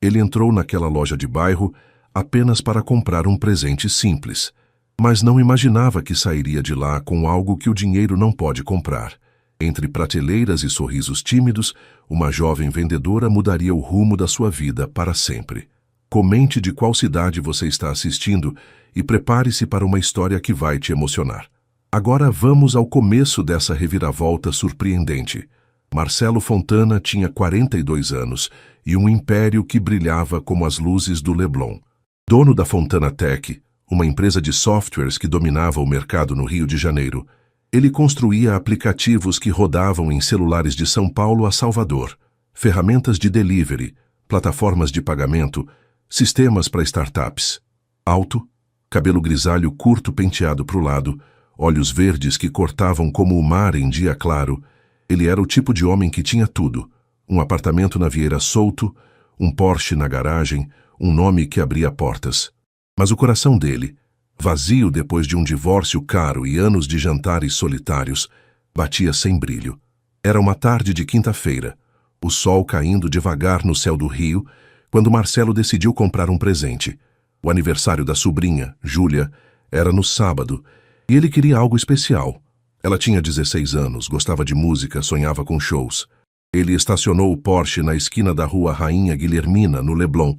Ele entrou naquela loja de bairro apenas para comprar um presente simples, mas não imaginava que sairia de lá com algo que o dinheiro não pode comprar. Entre prateleiras e sorrisos tímidos, uma jovem vendedora mudaria o rumo da sua vida para sempre. Comente de qual cidade você está assistindo e prepare-se para uma história que vai te emocionar. Agora vamos ao começo dessa reviravolta surpreendente. Marcelo Fontana tinha 42 anos e um império que brilhava como as luzes do Leblon. Dono da Fontana Tech, uma empresa de softwares que dominava o mercado no Rio de Janeiro, ele construía aplicativos que rodavam em celulares de São Paulo a Salvador, ferramentas de delivery, plataformas de pagamento, sistemas para startups. Alto, cabelo grisalho curto penteado para o lado, olhos verdes que cortavam como o mar em dia claro, ele era o tipo de homem que tinha tudo: um apartamento na Vieira Solto, um Porsche na garagem, um nome que abria portas. Mas o coração dele, vazio depois de um divórcio caro e anos de jantares solitários, batia sem brilho. Era uma tarde de quinta-feira, o sol caindo devagar no céu do Rio, quando Marcelo decidiu comprar um presente. O aniversário da sobrinha, Júlia, era no sábado, e ele queria algo especial. Ela tinha 16 anos, gostava de música, sonhava com shows. Ele estacionou o Porsche na esquina da rua Rainha Guilhermina, no Leblon,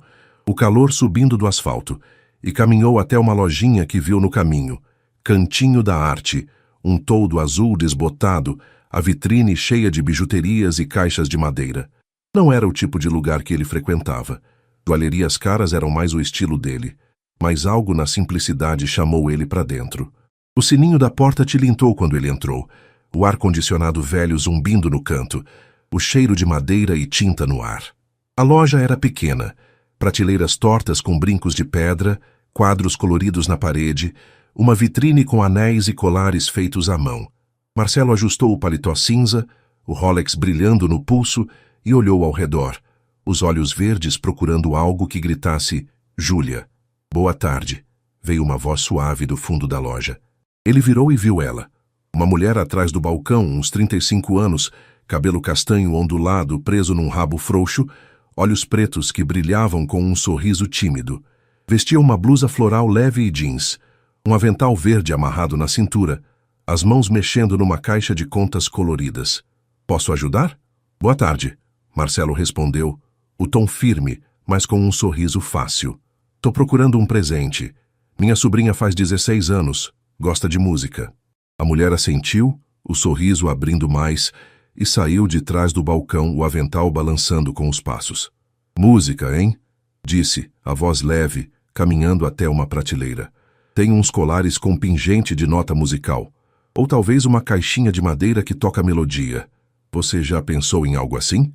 o calor subindo do asfalto, e caminhou até uma lojinha que viu no caminho. Cantinho da Arte, um toldo azul desbotado, a vitrine cheia de bijuterias e caixas de madeira. Não era o tipo de lugar que ele frequentava. Joalherias caras eram mais o estilo dele, mas algo na simplicidade chamou ele para dentro. O sininho da porta tilintou quando ele entrou, o ar-condicionado velho zumbindo no canto, o cheiro de madeira e tinta no ar. A loja era pequena, prateleiras tortas com brincos de pedra, quadros coloridos na parede, uma vitrine com anéis e colares feitos à mão. Marcelo ajustou o paletó cinza, o Rolex brilhando no pulso, e olhou ao redor, os olhos verdes procurando algo que gritasse: Júlia. Boa tarde, veio uma voz suave do fundo da loja. Ele virou e viu ela. Uma mulher atrás do balcão, uns 35 anos, cabelo castanho ondulado preso num rabo frouxo, olhos pretos que brilhavam com um sorriso tímido. Vestia uma blusa floral leve e jeans, um avental verde amarrado na cintura, as mãos mexendo numa caixa de contas coloridas. Posso ajudar? Boa tarde, Marcelo respondeu, o tom firme, mas com um sorriso fácil. Tô procurando um presente. Minha sobrinha faz 16 anos, gosta de música. A mulher assentiu, o sorriso abrindo mais, e saiu de trás do balcão, o avental balançando com os passos. Música, hein? Disse, a voz leve, caminhando até uma prateleira. Tem uns colares com pingente de nota musical. Ou talvez uma caixinha de madeira que toca melodia. Você já pensou em algo assim?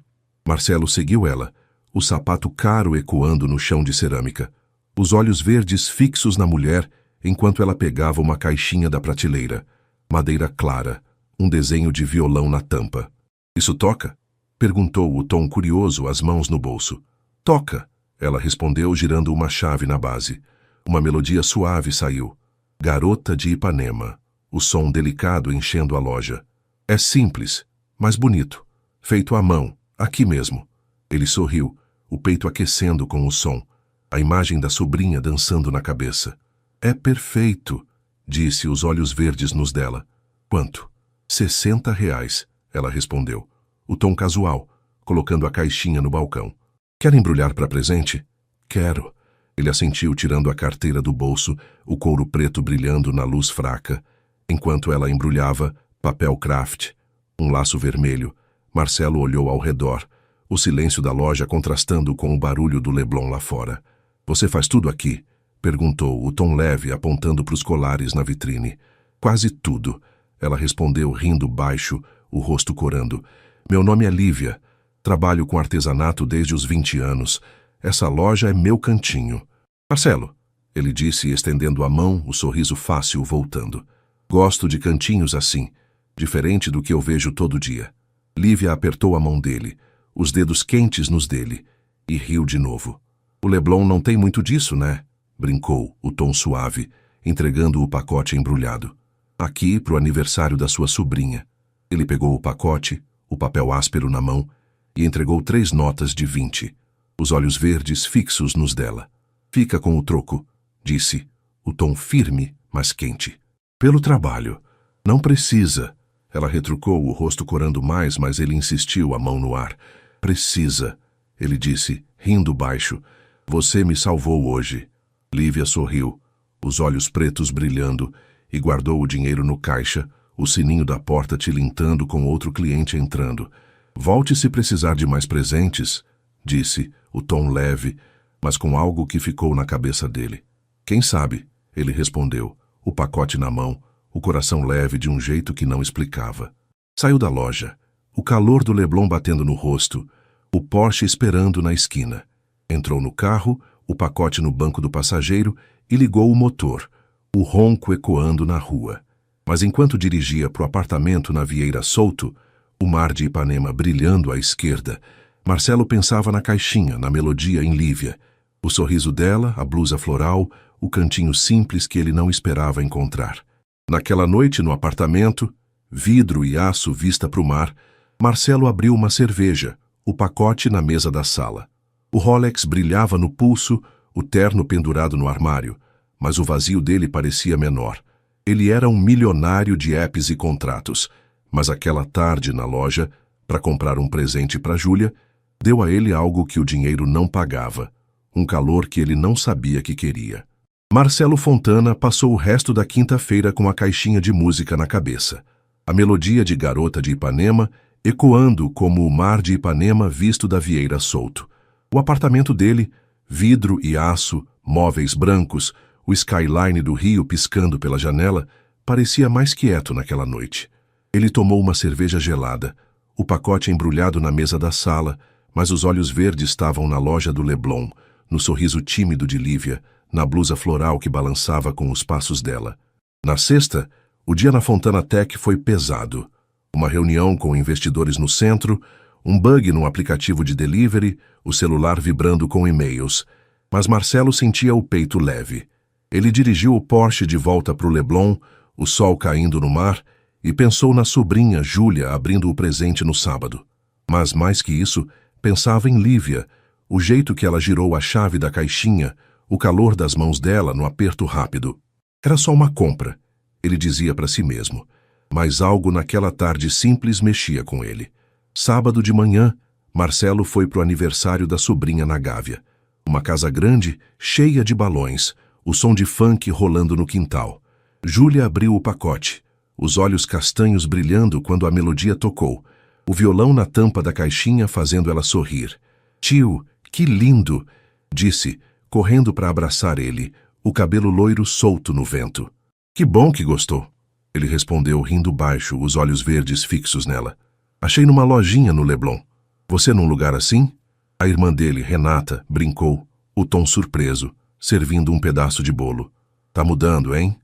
Marcelo seguiu ela, o sapato caro ecoando no chão de cerâmica. Os olhos verdes fixos na mulher, enquanto ela pegava uma caixinha da prateleira. Madeira clara, um desenho de violão na tampa. Isso toca? Perguntou o tom curioso, as mãos no bolso. Toca, ela respondeu girando uma chave na base. Uma melodia suave saiu. Garota de Ipanema. O som delicado enchendo a loja. É simples, mas bonito. Feito à mão, aqui mesmo. Ele sorriu, o peito aquecendo com o som. A imagem da sobrinha dançando na cabeça. É perfeito, disse, os olhos verdes nos dela. Quanto? R$60, ela respondeu. O tom casual, colocando a caixinha no balcão. Quer embrulhar para presente? Quero. Ele assentiu, tirando a carteira do bolso, o couro preto brilhando na luz fraca. Enquanto ela embrulhava, papel craft, um laço vermelho. Marcelo olhou ao redor, o silêncio da loja contrastando com o barulho do Leblon lá fora. Você faz tudo aqui? Perguntou, o tom leve apontando para os colares na vitrine. Quase tudo, ela respondeu rindo baixo, o rosto corando. Meu nome é Lívia. Trabalho com artesanato desde os 20 anos. Essa loja é meu cantinho. Marcelo, ele disse, estendendo a mão, o sorriso fácil voltando. Gosto de cantinhos assim, diferente do que eu vejo todo dia. Lívia apertou a mão dele, os dedos quentes nos dele, e riu de novo. O Leblon não tem muito disso, né? Brincou, o tom suave, entregando o pacote embrulhado. Aqui, pro aniversário da sua sobrinha. Ele pegou o pacote, o papel áspero na mão, e entregou 3 notas de 20. os olhos verdes fixos nos dela. Fica com o troco, disse, o tom firme, mas quente. Pelo trabalho. Não precisa. Ela retrucou, o rosto corando mais, mas ele insistiu, a mão no ar. Precisa, ele disse, rindo baixo. Você me salvou hoje. Lívia sorriu, os olhos pretos brilhando, e guardou o dinheiro no caixa, o sininho da porta tilintando com outro cliente entrando. Volte se precisar de mais presentes, disse, o tom leve, mas com algo que ficou na cabeça dele. Quem sabe, ele respondeu, o pacote na mão, o coração leve de um jeito que não explicava. Saiu da loja, o calor do Leblon batendo no rosto, o Porsche esperando na esquina. Entrou no carro, o pacote no banco do passageiro e ligou o motor, o ronco ecoando na rua. Mas enquanto dirigia para o apartamento na Vieira Solto, o mar de Ipanema brilhando à esquerda, Marcelo pensava na caixinha, na melodia em Lívia. O sorriso dela, a blusa floral, o cantinho simples que ele não esperava encontrar. Naquela noite no apartamento, vidro e aço vista para o mar, Marcelo abriu uma cerveja, o pacote na mesa da sala. O Rolex brilhava no pulso, o terno pendurado no armário, mas o vazio dele parecia menor. Ele era um milionário de apps e contratos, mas aquela tarde na loja, para comprar um presente para Júlia, deu a ele algo que o dinheiro não pagava, um calor que ele não sabia que queria. Marcelo Fontana passou o resto da quinta-feira com a caixinha de música na cabeça, a melodia de Garota de Ipanema ecoando como o mar de Ipanema visto da Vieira Solto. O apartamento dele, vidro e aço, móveis brancos, o skyline do rio piscando pela janela, parecia mais quieto naquela noite. Ele tomou uma cerveja gelada, o pacote embrulhado na mesa da sala, mas os olhos verdes estavam na loja do Leblon, no sorriso tímido de Lívia, na blusa floral que balançava com os passos dela. Na sexta, o dia na Fontana Tech foi pesado. Uma reunião com investidores no centro, um bug no aplicativo de delivery, o celular vibrando com e-mails. Mas Marcelo sentia o peito leve. Ele dirigiu o Porsche de volta para o Leblon, o sol caindo no mar, e pensou na sobrinha Júlia abrindo o presente no sábado. Mas, mais que isso, pensava em Lívia, o jeito que ela girou a chave da caixinha, o calor das mãos dela no aperto rápido. Era só uma compra, ele dizia para si mesmo, mas algo naquela tarde simples mexia com ele. Sábado de manhã, Marcelo foi para o aniversário da sobrinha na Gávea. Uma casa grande, cheia de balões, o som de funk rolando no quintal. Júlia abriu o pacote, os olhos castanhos brilhando quando a melodia tocou, o violão na tampa da caixinha fazendo ela sorrir. Tio, que lindo, disse, correndo para abraçar ele, o cabelo loiro solto no vento. Que bom que gostou, ele respondeu rindo baixo, os olhos verdes fixos nela. Achei numa lojinha no Leblon. Você num lugar assim? A irmã dele, Renata, brincou, o tom surpreso, servindo um pedaço de bolo. Tá mudando, hein?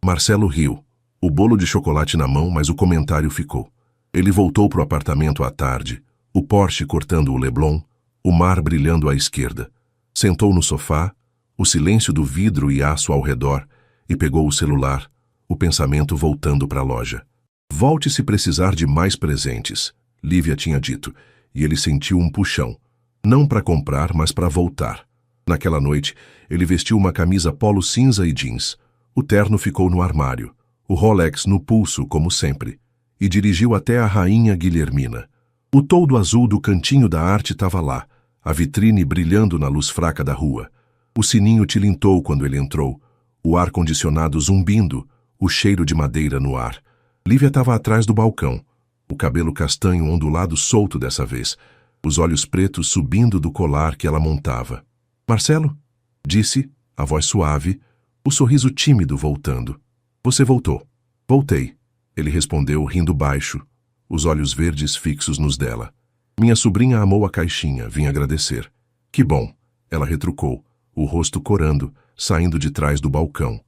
Marcelo riu, o bolo de chocolate na mão, mas o comentário ficou. Ele voltou pro apartamento à tarde, o Porsche cortando o Leblon, o mar brilhando à esquerda. Sentou no sofá, o silêncio do vidro e aço ao redor, e pegou o celular, o pensamento voltando para a loja. Volte se precisar de mais presentes, Lívia tinha dito, e ele sentiu um puxão. Não para comprar, mas para voltar. Naquela noite, ele vestiu uma camisa polo cinza e jeans. O terno ficou no armário, o Rolex no pulso, como sempre, e dirigiu até a Rainha Guilhermina. O toldo azul do cantinho da arte estava lá, a vitrine brilhando na luz fraca da rua. O sininho tilintou quando ele entrou, o ar-condicionado zumbindo, o cheiro de madeira no ar. Lívia estava atrás do balcão, o cabelo castanho ondulado solto dessa vez, os olhos pretos subindo do colar que ela montava. Marcelo? Disse, a voz suave, o sorriso tímido voltando. Você voltou. Voltei. Ele respondeu rindo baixo, os olhos verdes fixos nos dela. Minha sobrinha amou a caixinha, vim agradecer. Que bom, ela retrucou, o rosto corando, saindo de trás do balcão.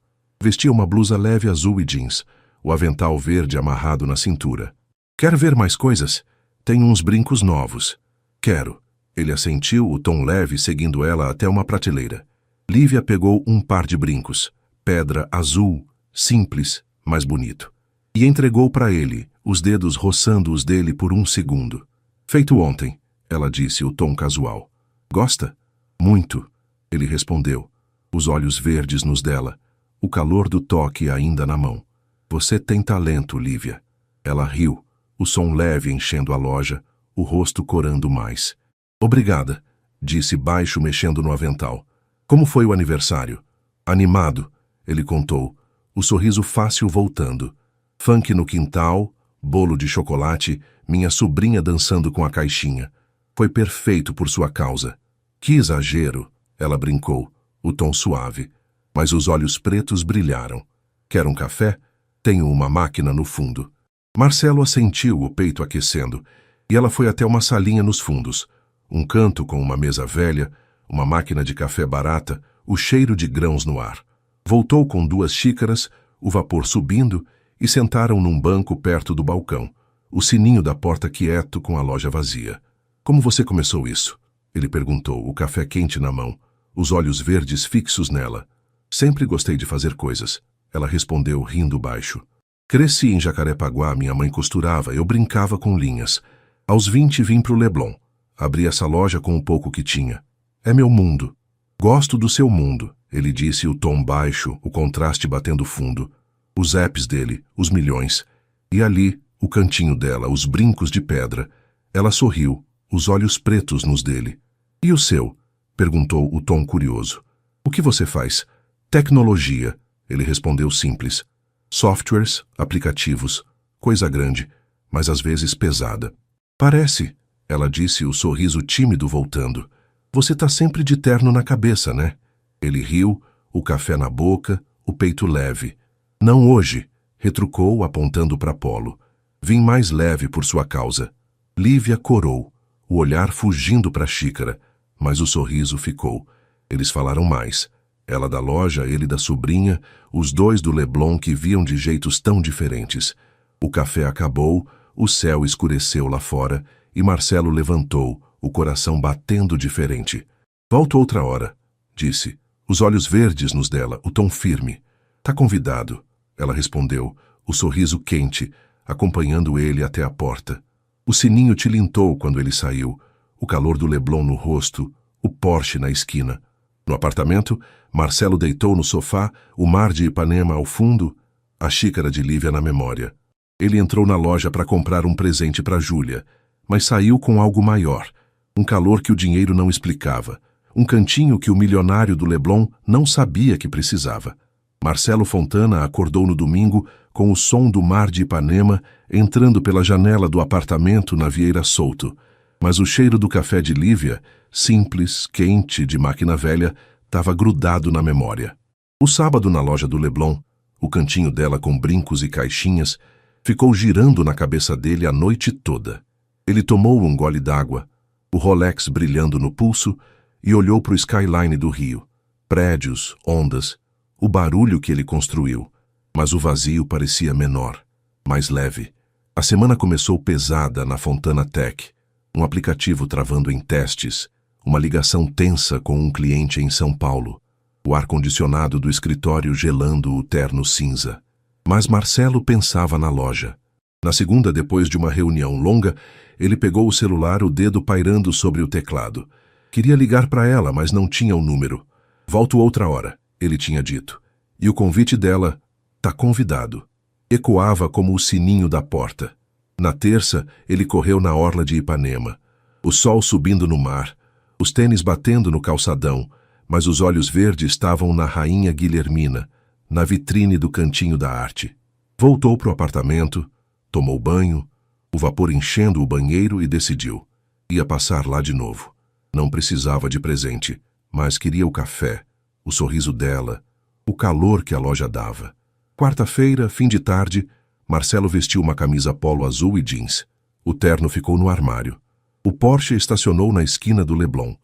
Vestia uma blusa leve azul e jeans, o avental verde amarrado na cintura. Quer ver mais coisas? Tenho uns brincos novos. Quero. Ele assentiu, o tom leve seguindo ela até uma prateleira. Lívia pegou um par de brincos, pedra azul, simples, mas bonito, e entregou para ele, os dedos roçando os dele por um segundo. Feito ontem, ela disse, o tom casual. Gosta? Muito, ele respondeu, os olhos verdes nos dela, o calor do toque ainda na mão. Você tem talento, Lívia. Ela riu, o som leve enchendo a loja, o rosto corando mais. Obrigada, disse baixo mexendo no avental. Como foi o aniversário? Animado, ele contou, o sorriso fácil voltando. Funk no quintal, bolo de chocolate, minha sobrinha dançando com a caixinha. Foi perfeito por sua causa. Que exagero, ela brincou, o tom suave. Mas os olhos pretos brilharam. Quer um café? Tenho uma máquina no fundo. Marcelo assentiu, o peito aquecendo, e ela foi até uma salinha nos fundos. Um canto com uma mesa velha, uma máquina de café barata, o cheiro de grãos no ar. Voltou com 2 xícaras, o vapor subindo, e sentaram num banco perto do balcão, o sininho da porta quieto com a loja vazia. Como você começou isso? Ele perguntou, o café quente na mão, os olhos verdes fixos nela. Sempre gostei de fazer coisas. Ela respondeu, rindo baixo. Cresci em Jacarepaguá, minha mãe costurava, eu brincava com linhas. Aos 20 vim pro Leblon. Abri essa loja com o pouco que tinha. É meu mundo. Gosto do seu mundo, ele disse, o tom baixo, o contraste batendo fundo. Os apps dele, os milhões. E ali, o cantinho dela, os brincos de pedra. Ela sorriu, os olhos pretos nos dele. E o seu? Perguntou o tom curioso. O que você faz? Tecnologia, ele respondeu simples. Softwares, aplicativos, coisa grande, mas às vezes pesada. Parece, ela disse, o sorriso tímido voltando. Você tá sempre de terno na cabeça, né? Ele riu, o café na boca, o peito leve. Não hoje, retrucou, apontando para Polo. Vim mais leve por sua causa. Lívia corou, o olhar fugindo para a xícara, mas o sorriso ficou. Eles falaram mais. Ela da loja, ele da sobrinha, os dois do Leblon que viam de jeitos tão diferentes. O café acabou, o céu escureceu lá fora e Marcelo levantou, o coração batendo diferente. Volto outra hora, disse, os olhos verdes nos dela, o tom firme. Tá convidado, ela respondeu, o sorriso quente, acompanhando ele até a porta. O sininho tilintou quando ele saiu, o calor do Leblon no rosto, o Porsche na esquina. No apartamento, Marcelo deitou no sofá, o mar de Ipanema ao fundo, a xícara de Lívia na memória. Ele entrou na loja para comprar um presente para Júlia, mas saiu com algo maior, um calor que o dinheiro não explicava, um cantinho que o milionário do Leblon não sabia que precisava. Marcelo Fontana acordou no domingo com o som do mar de Ipanema entrando pela janela do apartamento na Vieira Solto, mas o cheiro do café de Lívia, simples, quente, de máquina velha, estava grudado na memória. O sábado na loja do Leblon, o cantinho dela com brincos e caixinhas, ficou girando na cabeça dele a noite toda. Ele tomou um gole d'água, o Rolex brilhando no pulso, e olhou para o skyline do Rio. Prédios, ondas, o barulho que ele construiu. Mas o vazio parecia menor, mais leve. A semana começou pesada na Fontana Tech, um aplicativo travando em testes, uma ligação tensa com um cliente em São Paulo, o ar-condicionado do escritório gelando o terno cinza. Mas Marcelo pensava na loja. Na segunda, depois de uma reunião longa, ele pegou o celular, o dedo pairando sobre o teclado. Queria ligar para ela, mas não tinha o número. Volto outra hora, ele tinha dito. E o convite dela, tá convidado, ecoava como o sininho da porta. Na terça, ele correu na orla de Ipanema. O sol subindo no mar, os tênis batendo no calçadão, mas os olhos verdes estavam na Rainha Guilhermina, na vitrine do Cantinho da Arte. Voltou pro apartamento, tomou banho, o vapor enchendo o banheiro e decidiu. Ia passar lá de novo. Não precisava de presente, mas queria o café, o sorriso dela, o calor que a loja dava. Quarta-feira, fim de tarde, Marcelo vestiu uma camisa polo azul e jeans. O terno ficou no armário. O Porsche estacionou na esquina do Leblon.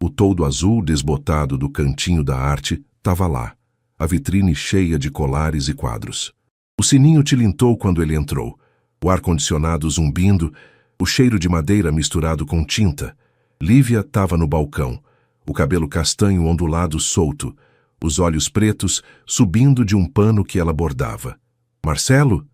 O toldo azul desbotado do Cantinho da Arte estava lá, a vitrine cheia de colares e quadros. O sininho tilintou quando ele entrou, o ar-condicionado zumbindo, o cheiro de madeira misturado com tinta. Lívia estava no balcão, o cabelo castanho ondulado solto, os olhos pretos subindo de um pano que ela bordava. Marcelo?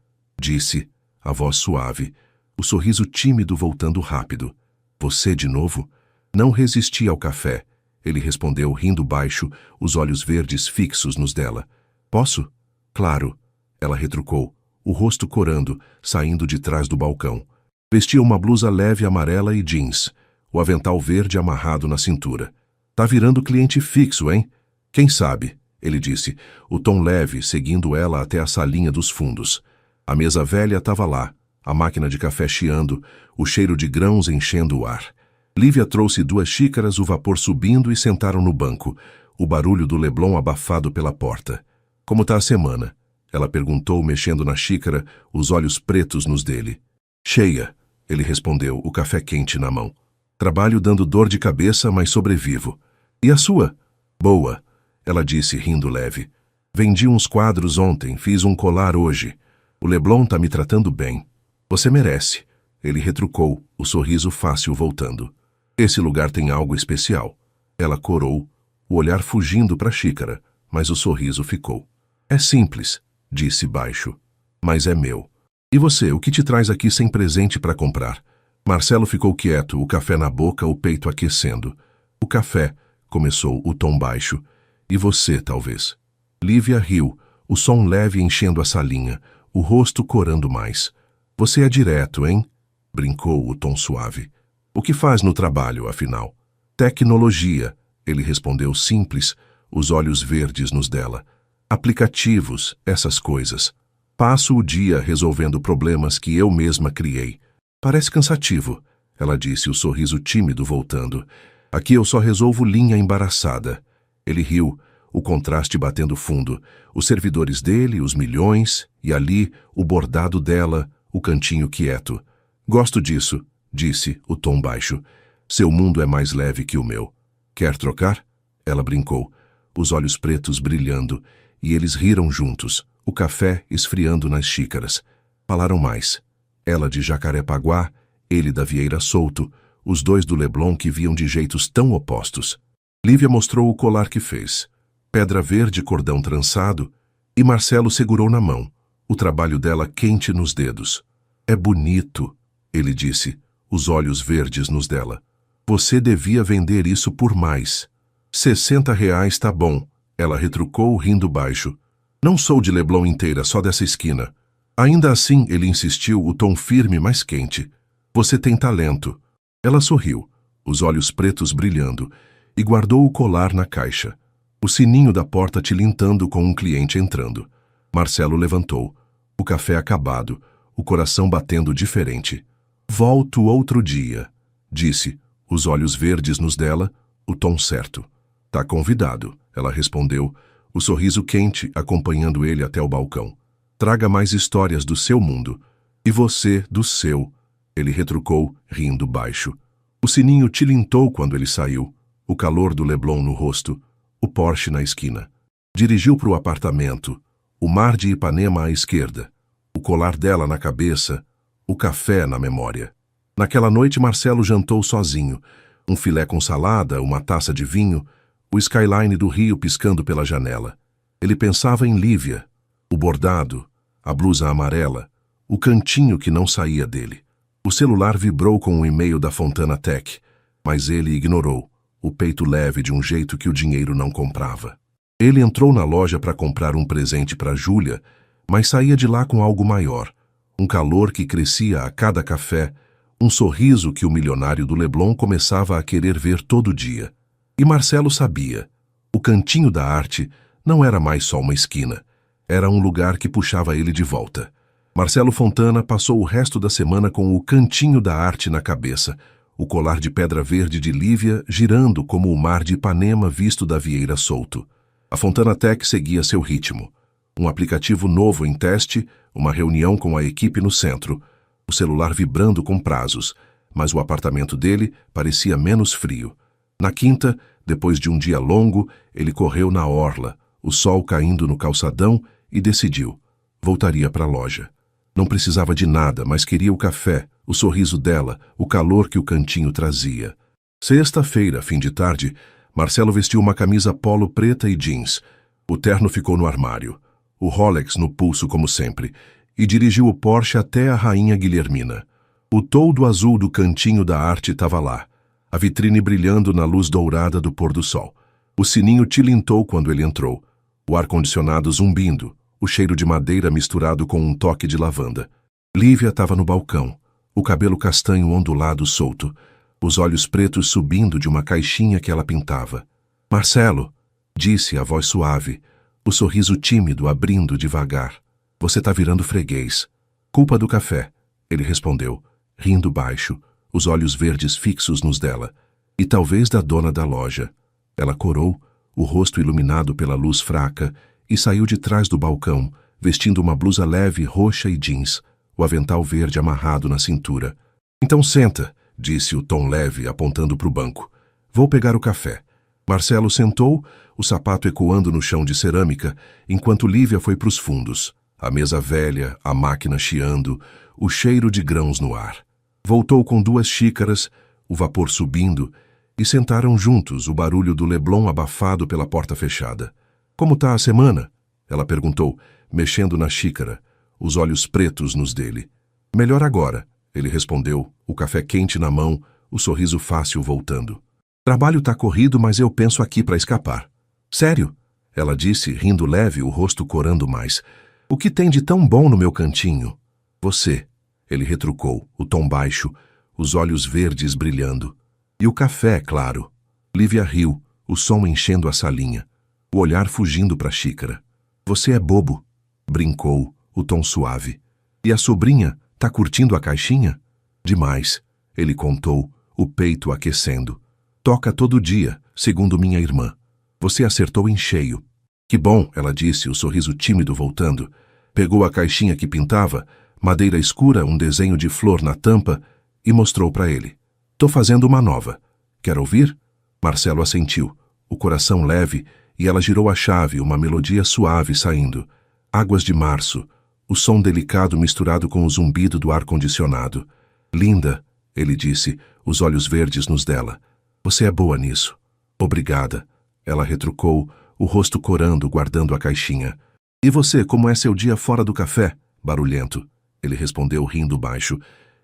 Disse, a voz suave, o sorriso tímido voltando rápido. Você de novo? Não resisti ao café. Ele respondeu, rindo baixo, os olhos verdes fixos nos dela. Posso? Claro. Ela retrucou, o rosto corando, saindo de trás do balcão. Vestia uma blusa leve amarela e jeans, o avental verde amarrado na cintura. Tá virando cliente fixo, hein? Quem sabe? Ele disse, o tom leve seguindo ela até a salinha dos fundos. A mesa velha estava lá, a máquina de café chiando, o cheiro de grãos enchendo o ar. Lívia trouxe 2 xícaras, o vapor subindo e sentaram no banco, o barulho do Leblon abafado pela porta. Como tá a semana? Ela perguntou, mexendo na xícara, os olhos pretos nos dele. Cheia, ele respondeu, o café quente na mão. Trabalho dando dor de cabeça, mas sobrevivo. E a sua? Boa, ela disse, rindo leve. Vendi uns quadros ontem, fiz um colar hoje. O Leblon tá me tratando bem. Você merece. Ele retrucou, o sorriso fácil voltando. Esse lugar tem algo especial. Ela corou, o olhar fugindo para a xícara, mas o sorriso ficou. É simples, disse baixo, mas é meu. E você, o que te traz aqui sem presente para comprar? Marcelo ficou quieto, o café na boca, o peito aquecendo. O café, começou o tom baixo. E você, talvez. Lívia riu, o som leve enchendo a salinha, o rosto corando mais. Você é direto, hein? Brincou o tom suave. O que faz no trabalho, afinal? Tecnologia, ele respondeu simples, os olhos verdes nos dela. Aplicativos, essas coisas. Passo o dia resolvendo problemas que eu mesma criei. Parece cansativo, ela disse, o sorriso tímido voltando. Aqui eu só resolvo linha embaraçada. Ele riu, o contraste batendo fundo. Os servidores dele, os milhões, e ali, o bordado dela, o cantinho quieto. Gosto disso, disse, o tom baixo. Seu mundo é mais leve que o meu. Quer trocar? Ela brincou, os olhos pretos brilhando, e eles riram juntos, o café esfriando nas xícaras. Falaram mais. Ela de Jacarepaguá, ele da Vieira Solto, os dois do Leblon que viam de jeitos tão opostos. Lívia mostrou o colar que fez. Pedra verde, cordão trançado, e Marcelo segurou na mão, o trabalho dela quente nos dedos. É bonito, ele disse, os olhos verdes nos dela. Você devia vender isso por mais. R$60 tá bom, ela retrucou rindo baixo. Não sou de Leblon inteira, só dessa esquina. Ainda assim, ele insistiu, o tom firme mais quente. Você tem talento. Ela sorriu, os olhos pretos brilhando, e guardou o colar na caixa. O sininho da porta tilintando com um cliente entrando. Marcelo levantou, o café acabado, o coração batendo diferente. Volto outro dia, disse, os olhos verdes nos dela, o tom certo. Tá convidado, ela respondeu, o sorriso quente acompanhando ele até o balcão. Traga mais histórias do seu mundo. E você, do seu, ele retrucou, rindo baixo. O sininho tilintou quando ele saiu, o calor do Leblon no rosto, o Porsche na esquina. Dirigiu para o apartamento, o mar de Ipanema à esquerda, o colar dela na cabeça, o café na memória. Naquela noite Marcelo jantou sozinho, um filé com salada, uma taça de vinho, o skyline do rio piscando pela janela. Ele pensava em Lívia, o bordado, a blusa amarela, o cantinho que não saía dele. O celular vibrou com um e-mail da Fontana Tech, mas ele ignorou, o peito leve de um jeito que o dinheiro não comprava. Ele entrou na loja para comprar um presente para Júlia, mas saía de lá com algo maior, um calor que crescia a cada café, um sorriso que o milionário do Leblon começava a querer ver todo dia. E Marcelo sabia, o cantinho da arte não era mais só uma esquina, era um lugar que puxava ele de volta. Marcelo Fontana passou o resto da semana com o cantinho da arte na cabeça, o colar de pedra verde de Lívia girando como o mar de Ipanema visto da Vieira Solto. A Fontana Tech seguia seu ritmo. Um aplicativo novo em teste, uma reunião com a equipe no centro, o celular vibrando com prazos, mas o apartamento dele parecia menos frio. Na quinta, depois de um dia longo, ele correu na orla, o sol caindo no calçadão, e decidiu. Voltaria para a loja. Não precisava de nada, mas queria o café, o sorriso dela, o calor que o cantinho trazia. Sexta-feira, fim de tarde, Marcelo vestiu uma camisa polo preta e jeans. O terno ficou no armário, o Rolex no pulso como sempre, e dirigiu o Porsche até a Rainha Guilhermina. O toldo azul do cantinho da arte estava lá. a vitrine brilhando na luz dourada do pôr do sol. O sininho tilintou quando ele entrou, o ar-condicionado zumbindo, o cheiro de madeira misturado com um toque de lavanda. Lívia estava no balcão, o cabelo castanho ondulado solto, os olhos pretos subindo de uma caixinha que ela pintava. Marcelo, disse a voz suave, o sorriso tímido abrindo devagar. Você tá virando freguês. Culpa do café, ele respondeu, rindo baixo, os olhos verdes fixos nos dela. E talvez da dona da loja. Ela corou, o rosto iluminado pela luz fraca, e saiu de trás do balcão, vestindo uma blusa leve roxa e jeans, o avental verde amarrado na cintura. Então senta, disse o tom leve, apontando para o banco. Vou pegar o café. Marcelo sentou, o sapato ecoando no chão de cerâmica, enquanto Lívia foi para os fundos. A mesa velha, a máquina chiando, o cheiro de grãos no ar. Voltou com 2 xícaras, o vapor subindo, e sentaram juntos, o barulho do Leblon abafado pela porta fechada. Como tá a semana? Ela perguntou, mexendo na xícara, os olhos pretos nos dele. Melhor agora, ele respondeu, o café quente na mão, o sorriso fácil voltando. Trabalho tá corrido, mas eu penso aqui para escapar. Sério? Ela disse, rindo leve, o rosto corando mais. O que tem de tão bom no meu cantinho? Você, ele retrucou, o tom baixo, os olhos verdes brilhando. E o café, claro. Lívia riu, o som enchendo a salinha, o olhar fugindo para a xícara. Você é bobo, brincou, o tom suave. E a sobrinha, tá curtindo a caixinha? Demais, ele contou, o peito aquecendo. Toca todo dia, segundo minha irmã. Você acertou em cheio. Que bom, ela disse, o sorriso tímido voltando. Pegou a caixinha que pintava, madeira escura, um desenho de flor na tampa, e mostrou para ele. Tô fazendo uma nova. Quer ouvir? Marcelo assentiu, o coração leve, e ela girou a chave, uma melodia suave saindo. Águas de março, o som delicado misturado com o zumbido do ar-condicionado. Linda, ele disse, os olhos verdes nos dela. Você é boa nisso. Obrigada. Ela retrucou, o rosto corando, guardando a caixinha. E você, como é seu dia fora do café? Barulhento. Ele respondeu, rindo baixo.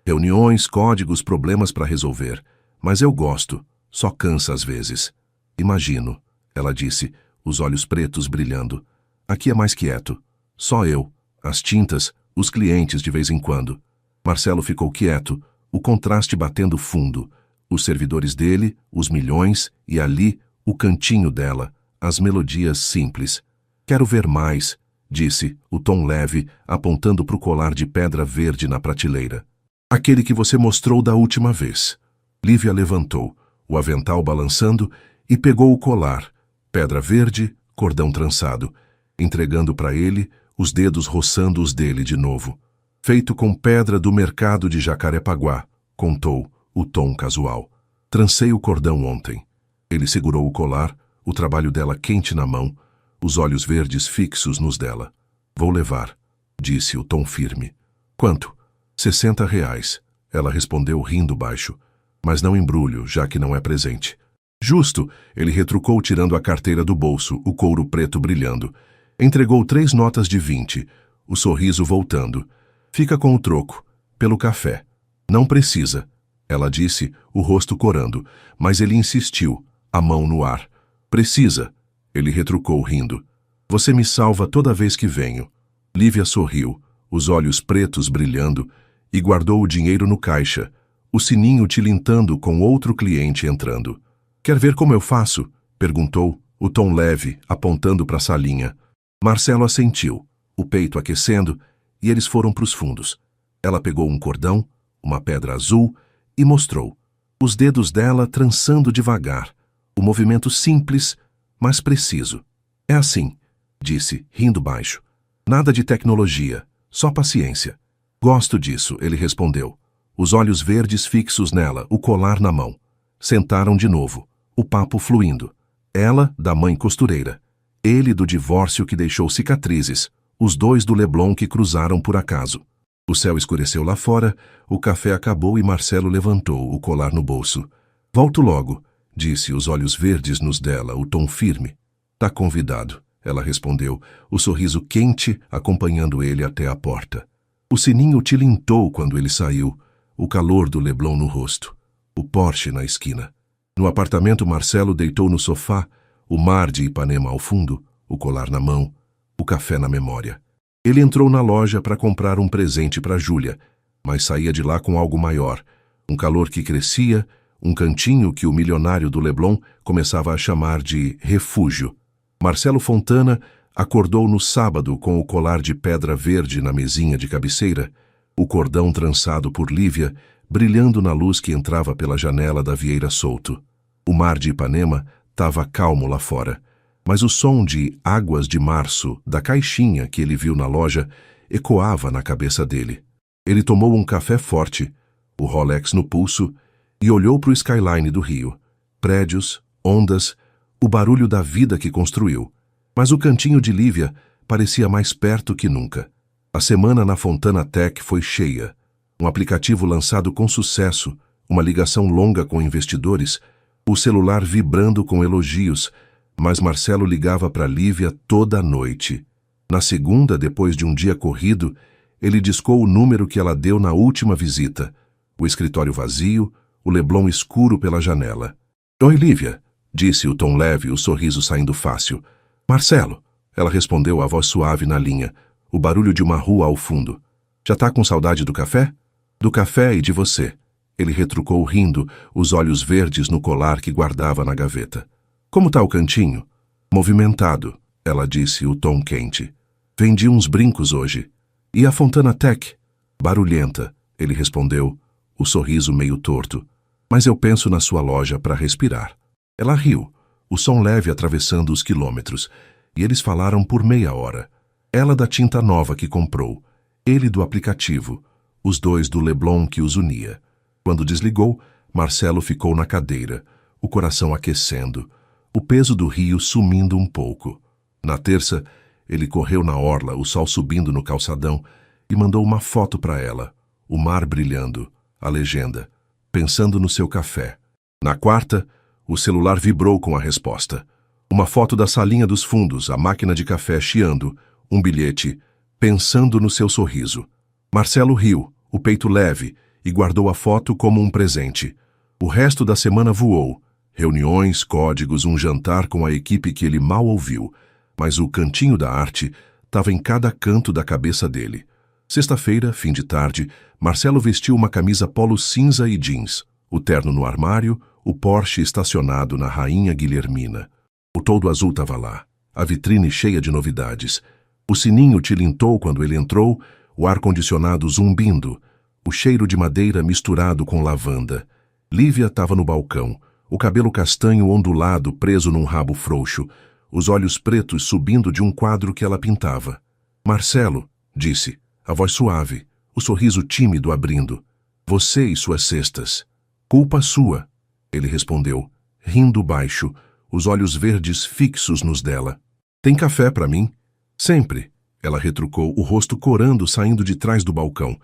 Reuniões, códigos, problemas para resolver. Mas eu gosto. Só cansa às vezes. Imagino, ela disse, os olhos pretos brilhando. Aqui é mais quieto. Só eu, as tintas, os clientes de vez em quando. Marcelo ficou quieto, o contraste batendo fundo. Os servidores dele, os milhões, e ali, o cantinho dela, as melodias simples. Quero ver mais, disse, o tom leve, apontando para o colar de pedra verde na prateleira. Aquele que você mostrou da última vez. Lívia levantou, o avental balançando, e pegou o colar, pedra verde, cordão trançado, entregando para ele, os dedos roçando os dele de novo. Feito com pedra do mercado de Jacarepaguá, contou, o tom casual. Trancei o cordão ontem. Ele segurou o colar, o trabalho dela quente na mão, os olhos verdes fixos nos dela. Vou levar, disse o tom firme. Quanto? R$60, ela respondeu rindo baixo. Mas não embrulho, já que não é presente. Justo, ele retrucou tirando a carteira do bolso, o couro preto brilhando. Entregou 3 notas de 20, o sorriso voltando. Fica com o troco, pelo café. Não precisa, ela disse, o rosto corando, mas ele insistiu, a mão no ar. Precisa, ele retrucou rindo. Você me salva toda vez que venho. Lívia sorriu, os olhos pretos brilhando, e guardou o dinheiro no caixa, o sininho tilintando com outro cliente entrando. Quer ver como eu faço? Perguntou, o tom leve, apontando para a salinha. Marcelo assentiu, o peito aquecendo, e eles foram para os fundos. Ela pegou um cordão, uma pedra azul, e mostrou. Os dedos dela trançando devagar. O movimento simples, mas preciso. É assim, disse, rindo baixo. Nada de tecnologia, só paciência. Gosto disso, ele respondeu. Os olhos verdes fixos nela, o colar na mão. Sentaram de novo, o papo fluindo. Ela, da mãe costureira. Ele, do divórcio que deixou cicatrizes. Os dois do Leblon que cruzaram por acaso. O céu escureceu lá fora, o café acabou e Marcelo levantou, o colar no bolso. Volto logo, disse, os olhos verdes nos dela, o tom firme. Tá convidado, ela respondeu, o sorriso quente acompanhando ele até a porta. O sininho tilintou quando ele saiu, o calor do Leblon no rosto, o Porsche na esquina. No apartamento, Marcelo deitou no sofá, o mar de Ipanema ao fundo, o colar na mão, o café na memória. Ele entrou na loja para comprar um presente para Júlia, mas saía de lá com algo maior, um calor que crescia, um cantinho que o milionário do Leblon começava a chamar de refúgio. Marcelo Fontana acordou no sábado com o colar de pedra verde na mesinha de cabeceira, o cordão trançado por Lívia, brilhando na luz que entrava pela janela da Vieira Solto. O mar de Ipanema estava calmo lá fora, mas o som de Águas de Março, da caixinha que ele viu na loja, ecoava na cabeça dele. Ele tomou um café forte, o Rolex no pulso, e olhou para o skyline do Rio. Prédios, ondas, o barulho da vida que construiu. Mas o cantinho de Lívia parecia mais perto que nunca. A semana na Fontana Tech foi cheia. Um aplicativo lançado com sucesso, uma ligação longa com investidores, o celular vibrando com elogios, mas Marcelo ligava para Lívia toda a noite. Na segunda, depois de um dia corrido, ele discou o número que ela deu na última visita. O escritório vazio, o Leblon escuro pela janela. "Oi, Lívia", disse o tom leve, o sorriso saindo fácil. "Marcelo", ela respondeu, a voz suave na linha, o barulho de uma rua ao fundo. "Já tá com saudade do café?" "Do café e de você", ele retrucou rindo, os olhos verdes no colar que guardava na gaveta. "Como tá o cantinho?" "Movimentado", ela disse, o tom quente. "Vendi uns brincos hoje." "E a Fontana Tech?" "Barulhenta", ele respondeu, o sorriso meio torto. "Mas eu penso na sua loja para respirar." Ela riu, o som leve atravessando os quilômetros, e eles falaram por meia hora. Ela da tinta nova que comprou, ele do aplicativo, os dois do Leblon que os unia. Quando desligou, Marcelo ficou na cadeira, o coração aquecendo, o peso do rio sumindo um pouco. Na terça, ele correu na orla, o sol subindo no calçadão, e mandou uma foto para ela, o mar brilhando, a legenda, pensando no seu café. Na quarta, o celular vibrou com a resposta. Uma foto da salinha dos fundos, a máquina de café chiando, um bilhete, pensando no seu sorriso. Marcelo riu, o peito leve, e guardou a foto como um presente. O resto da semana voou. Reuniões, códigos, um jantar com a equipe que ele mal ouviu, mas o cantinho da arte estava em cada canto da cabeça dele. Sexta-feira, fim de tarde, Marcelo vestiu uma camisa polo cinza e jeans, o terno no armário, o Porsche estacionado na Rainha Guilhermina. O toldo azul estava lá, a vitrine cheia de novidades. O sininho tilintou quando ele entrou, o ar-condicionado zumbindo, o cheiro de madeira misturado com lavanda. Lívia estava no balcão, o cabelo castanho ondulado preso num rabo frouxo, os olhos pretos subindo de um quadro que ela pintava. "Marcelo", disse, a voz suave, o sorriso tímido abrindo. "Você e suas cestas." "Culpa sua", ele respondeu, rindo baixo, os olhos verdes fixos nos dela. "Tem café para mim?" "Sempre", ela retrucou, o rosto corando saindo de trás do balcão.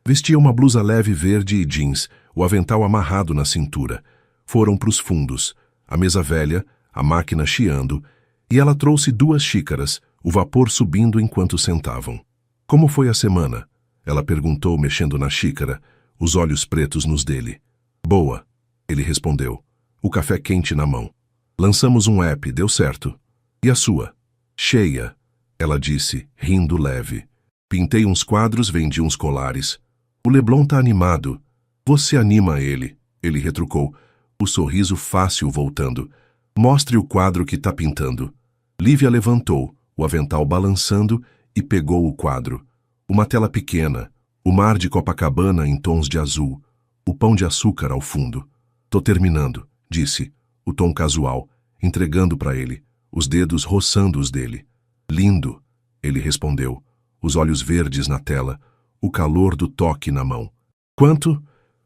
Vestia uma blusa leve verde e jeans, o avental amarrado na cintura. Foram para os fundos, a mesa velha, a máquina chiando, e ela trouxe 2 xícaras, o vapor subindo enquanto sentavam. "Como foi a semana?" ela perguntou, mexendo na xícara, os olhos pretos nos dele. "Boa", ele respondeu, o café quente na mão. "Lançamos um app, deu certo." "E a sua?" "Cheia", ela disse, rindo leve. "Pintei uns quadros, vendi uns colares. O Leblon tá animado." "Você anima ele", ele retrucou, o sorriso fácil voltando. "Mostre o quadro que tá pintando." Lívia levantou, o avental balançando, e pegou o quadro. Uma tela pequena, o mar de Copacabana em tons de azul, o pão de açúcar ao fundo. "Tô terminando", disse, o tom casual, entregando para ele, os dedos roçando os dele. "Lindo", ele respondeu, os olhos verdes na tela, o calor do toque na mão. "Quanto?"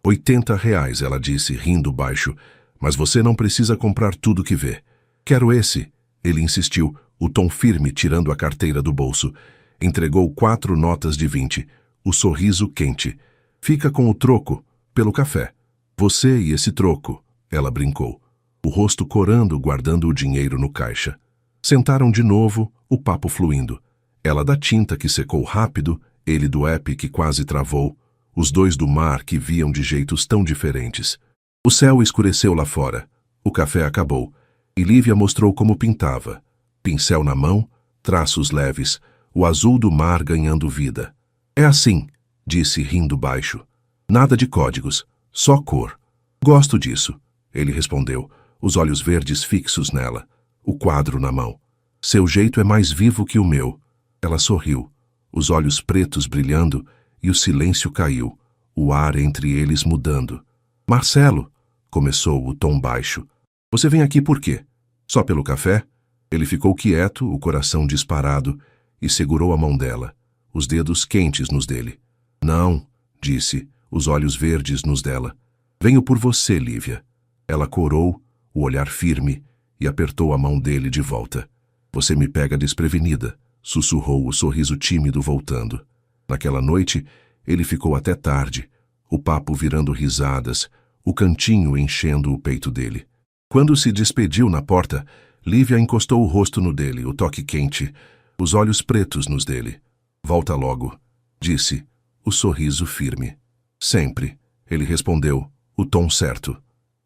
R$ 80, ela disse, rindo baixo, "mas você não precisa comprar tudo que vê." "Quero esse", ele insistiu, o tom firme tirando a carteira do bolso. Entregou 4 notas de 20, o sorriso quente. "Fica com o troco, pelo café." "Você e esse troco", ela brincou, o rosto corando, guardando o dinheiro no caixa. Sentaram de novo, o papo fluindo. Ela da tinta que secou rápido, ele do app que quase travou, os dois do mar que viam de jeitos tão diferentes. O céu escureceu lá fora. O café acabou, e Lívia mostrou como pintava. Pincel na mão, traços leves, o azul do mar ganhando vida. É assim, disse rindo baixo. Nada de códigos, só cor. Gosto disso, ele respondeu, os olhos verdes fixos nela, o quadro na mão. Seu jeito é mais vivo que o meu. Ela sorriu, os olhos pretos brilhando, e o silêncio caiu, o ar entre eles mudando. Marcelo, começou o tom baixo. Você vem aqui por quê? Só pelo café? Ele ficou quieto, o coração disparado, e segurou a mão dela, os dedos quentes nos dele. Não, disse, os olhos verdes nos dela. Venho por você, Lívia. Ela corou, o olhar firme, e apertou a mão dele de volta. Você me pega desprevenida, sussurrou o sorriso tímido voltando. Naquela noite, ele ficou até tarde, o papo virando risadas, o cantinho enchendo o peito dele. Quando se despediu na porta, Lívia encostou o rosto no dele, o toque quente, os olhos pretos nos dele. Volta logo, disse, o sorriso firme. Sempre, ele respondeu, o tom certo.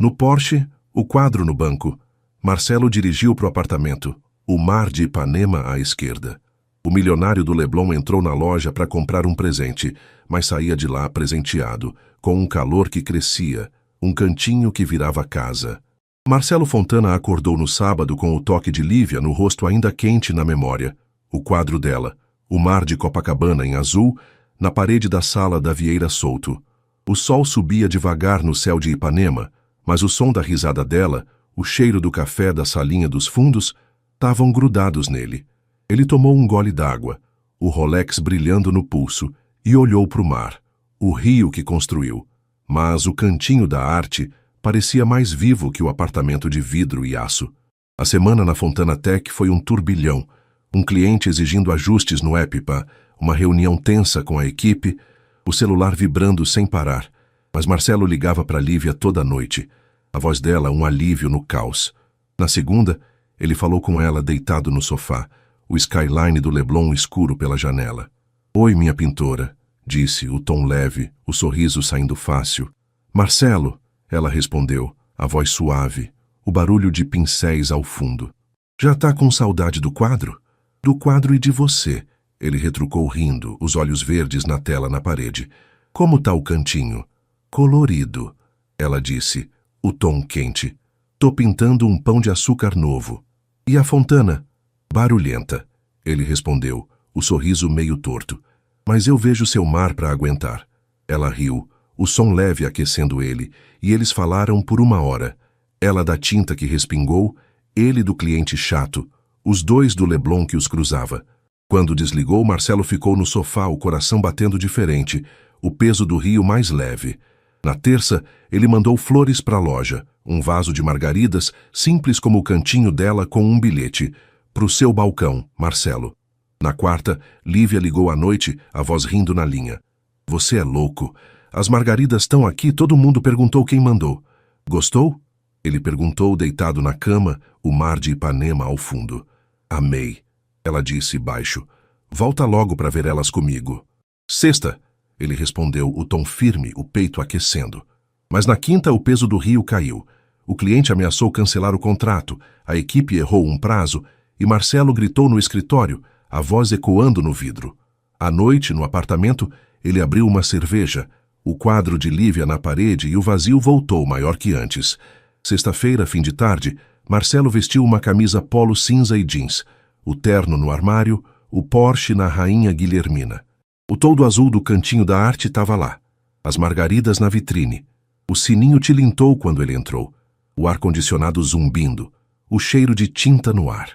No Porsche, o quadro no banco, Marcelo dirigiu para o apartamento, o mar de Ipanema à esquerda. O milionário do Leblon entrou na loja para comprar um presente, mas saía de lá presenteado, com um calor que crescia, um cantinho que virava casa. Marcelo Fontana acordou no sábado com o toque de Lívia no rosto ainda quente na memória. O quadro dela, o mar de Copacabana em azul, na parede da sala da Vieira solto. O sol subia devagar no céu de Ipanema, mas o som da risada dela, o cheiro do café da salinha dos fundos, estavam grudados nele. Ele tomou um gole d'água, o Rolex brilhando no pulso, e olhou para o mar, o rio que construiu. Mas o cantinho da arte parecia mais vivo que o apartamento de vidro e aço. A semana na Fontana Tech foi um turbilhão, um cliente exigindo ajustes no EPIPA, uma reunião tensa com a equipe, o celular vibrando sem parar. Mas Marcelo ligava para Lívia toda noite, a voz dela um alívio no caos. Na segunda, ele falou com ela deitado no sofá, o skyline do Leblon escuro pela janela. Oi, minha pintora, disse, o tom leve, o sorriso saindo fácil. Marcelo, ela respondeu, a voz suave, o barulho de pincéis ao fundo. Já tá com saudade do quadro? Do quadro e de você, ele retrucou rindo, os olhos verdes na tela na parede. Como tá o cantinho? Colorido, ela disse, o tom quente. Tô pintando um pão de açúcar novo. E a Fontana? Barulhenta, ele respondeu, o sorriso meio torto. Mas eu vejo seu mar para aguentar. Ela riu, o som leve aquecendo ele, e eles falaram por 1 hora. Ela da tinta que respingou, ele do cliente chato, os dois do Leblon que os cruzava. Quando desligou, Marcelo ficou no sofá, o coração batendo diferente, o peso do rio mais leve. Na terça, ele mandou flores para a loja, um vaso de margaridas, simples como o cantinho dela com um bilhete. Pro seu balcão, Marcelo. Na quarta, Lívia ligou à noite, a voz rindo na linha. Você é louco. As margaridas estão aqui, todo mundo perguntou quem mandou. Gostou? Ele perguntou, deitado na cama, o mar de Ipanema ao fundo. Amei. Ela disse baixo. Volta logo para ver elas comigo. Sexta, ele respondeu, o tom firme, o peito aquecendo. Mas na quinta o peso do rio caiu. O cliente ameaçou cancelar o contrato, a equipe errou um prazo e Marcelo gritou no escritório, a voz ecoando no vidro. À noite, no apartamento, ele abriu uma cerveja, o quadro de Lívia na parede e o vazio voltou maior que antes. Sexta-feira, fim de tarde, Marcelo vestiu uma camisa polo cinza e jeans, o terno no armário, o Porsche na Rainha Guilhermina. O toldo azul do cantinho da arte estava lá, as margaridas na vitrine. O sininho tilintou quando ele entrou, o ar-condicionado zumbindo, o cheiro de tinta no ar.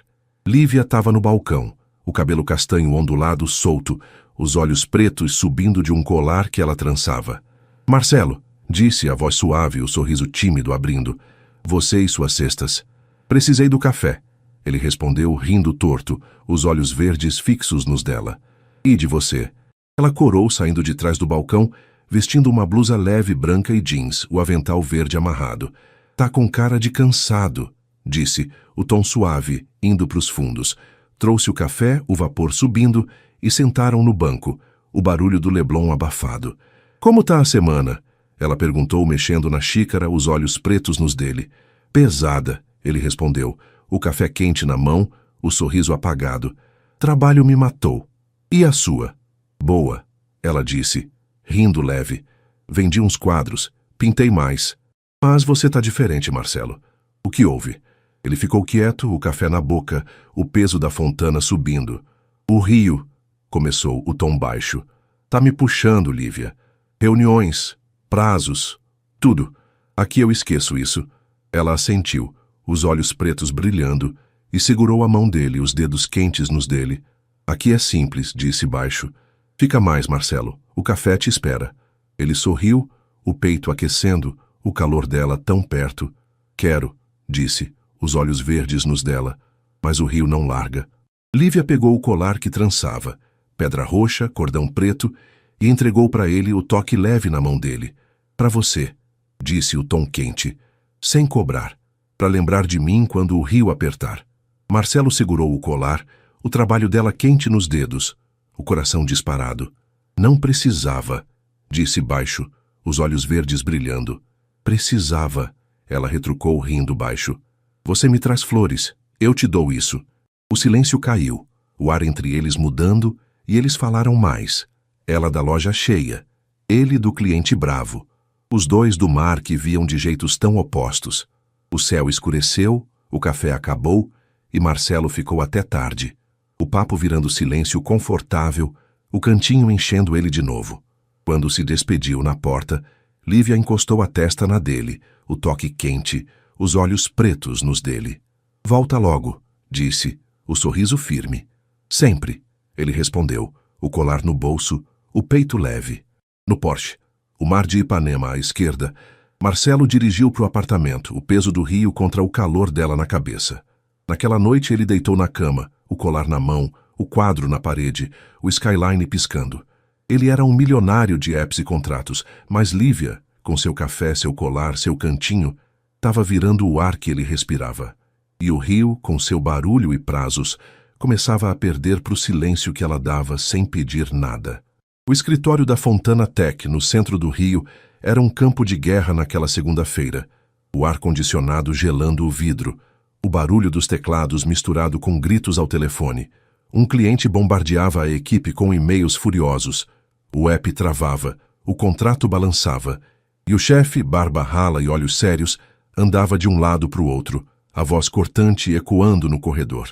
Lívia estava no balcão, o cabelo castanho ondulado solto, os olhos pretos subindo de um colar que ela trançava. Marcelo, disse a voz suave, o sorriso tímido abrindo. Você e suas cestas. Precisei do café. Ele respondeu, rindo torto, os olhos verdes fixos nos dela. E de você? Ela corou saindo de trás do balcão, vestindo uma blusa leve branca e jeans, o avental verde amarrado. Tá com cara de cansado, disse, o tom suave, indo para os fundos. Trouxe o café, o vapor subindo, e sentaram no banco, o barulho do Leblon abafado. Como tá a semana? Ela perguntou, mexendo na xícara, os olhos pretos nos dele. Pesada, ele respondeu, o café quente na mão, o sorriso apagado. Trabalho me matou. E a sua? Boa, ela disse, rindo leve. Vendi uns quadros, pintei mais. Mas você tá diferente, Marcelo. O que houve? Ele ficou quieto, o café na boca, o peso da Fontana subindo. O Rio, começou o tom baixo. Tá me puxando, Lívia. Reuniões, prazos, tudo. Aqui eu esqueço isso. Ela assentiu, os olhos pretos brilhando, e segurou a mão dele, os dedos quentes nos dele. Aqui é simples, disse baixo. Fica mais, Marcelo. O café te espera. Ele sorriu, o peito aquecendo, o calor dela tão perto. Quero, disse, os olhos verdes nos dela. Mas o Rio não larga. Lívia pegou o colar que trançava, pedra roxa, cordão preto, e entregou para ele o toque leve na mão dele. Para você, disse o tom quente, sem cobrar, para lembrar de mim quando o Rio apertar. Marcelo segurou o colar, o trabalho dela quente nos dedos, o coração disparado. Não precisava, disse baixo, os olhos verdes brilhando. Precisava, ela retrucou rindo baixo. Você me traz flores, eu te dou isso. O silêncio caiu, o ar entre eles mudando, e eles falaram mais. Ela da loja cheia, ele do cliente bravo. Os dois do mar que viam de jeitos tão opostos. O céu escureceu, o café acabou, e Marcelo ficou até tarde. O papo virando silêncio confortável, o cantinho enchendo ele de novo. Quando se despediu na porta, Lívia encostou a testa na dele, o toque quente, os olhos pretos nos dele. Volta logo, disse, o sorriso firme. Sempre, ele respondeu, o colar no bolso, o peito leve. No Porsche, o mar de Ipanema à esquerda, Marcelo dirigiu para o apartamento, o peso do Rio contra o calor dela na cabeça. Naquela noite ele deitou na cama, o colar na mão, o quadro na parede, o skyline piscando. Ele era um milionário de apps e contratos, mas Lívia, com seu café, seu colar, seu cantinho, estava virando o ar que ele respirava. E o Rio, com seu barulho e prazos, começava a perder para o silêncio que ela dava sem pedir nada. O escritório da Fontana Tech, no centro do Rio, era um campo de guerra naquela segunda-feira. O ar-condicionado gelando o vidro, o barulho dos teclados misturado com gritos ao telefone. Um cliente bombardeava a equipe com e-mails furiosos. O app travava, o contrato balançava, e o chefe, barba rala e olhos sérios, andava de um lado para o outro, a voz cortante ecoando no corredor.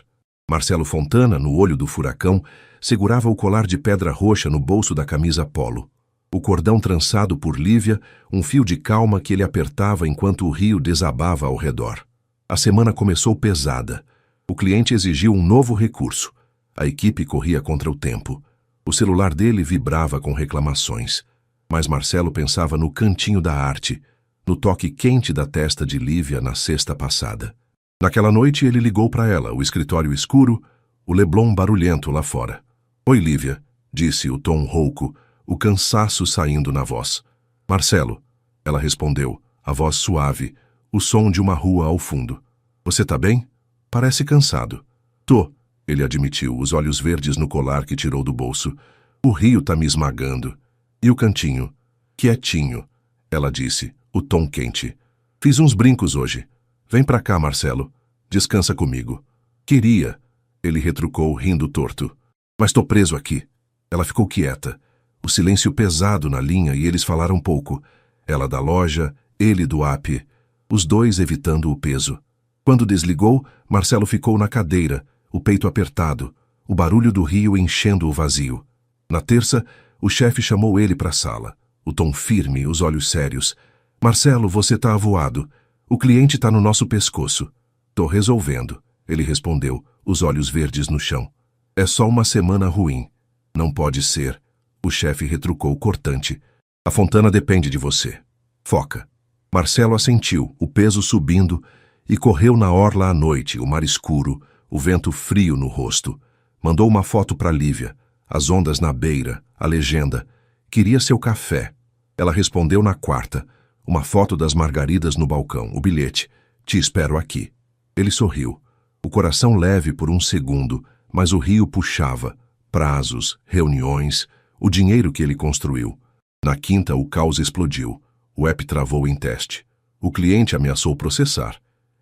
Marcelo Fontana, no olho do furacão, segurava o colar de pedra roxa no bolso da camisa polo. O cordão trançado por Lívia, um fio de calma que ele apertava enquanto o Rio desabava ao redor. A semana começou pesada. O cliente exigiu um novo recurso. A equipe corria contra o tempo. O celular dele vibrava com reclamações. Mas Marcelo pensava no cantinho da arte, no toque quente da testa de Lívia na sexta passada. Naquela noite ele ligou para ela, o escritório escuro, o Leblon barulhento lá fora. Oi, Lívia, disse o tom rouco, o cansaço saindo na voz. Marcelo, ela respondeu, a voz suave, o som de uma rua ao fundo. Você tá bem? Parece cansado. Tô, ele admitiu, os olhos verdes no colar que tirou do bolso. O Rio tá me esmagando. E o cantinho? Quietinho, ela disse, o tom quente. Fiz uns brincos hoje. Vem pra cá, Marcelo. Descansa comigo. Queria, ele retrucou, rindo torto. Mas tô preso aqui. Ela ficou quieta. O silêncio pesado na linha e eles falaram pouco. Ela da loja, ele do app. Os dois evitando o peso. Quando desligou, Marcelo ficou na cadeira, o peito apertado, o barulho do Rio enchendo o vazio. Na terça, o chefe chamou ele para a sala. O tom firme, os olhos sérios. Marcelo, você tá avoado. O cliente tá no nosso pescoço. Tô resolvendo, ele respondeu, os olhos verdes no chão. É só uma semana ruim. Não pode ser. O chefe retrucou cortante. A Fontana depende de você. Foca. Marcelo assentiu, o peso subindo, e correu na orla à noite, o mar escuro, o vento frio no rosto. Mandou uma foto para Lívia, as ondas na beira, a legenda. Queria seu café. Ela respondeu na quarta, uma foto das margaridas no balcão, o bilhete. Te espero aqui. Ele sorriu, o coração leve por um segundo, mas o Rio puxava. Prazos, reuniões, o dinheiro que ele construiu. Na quinta, o caos explodiu. O app travou em teste. O cliente ameaçou processar.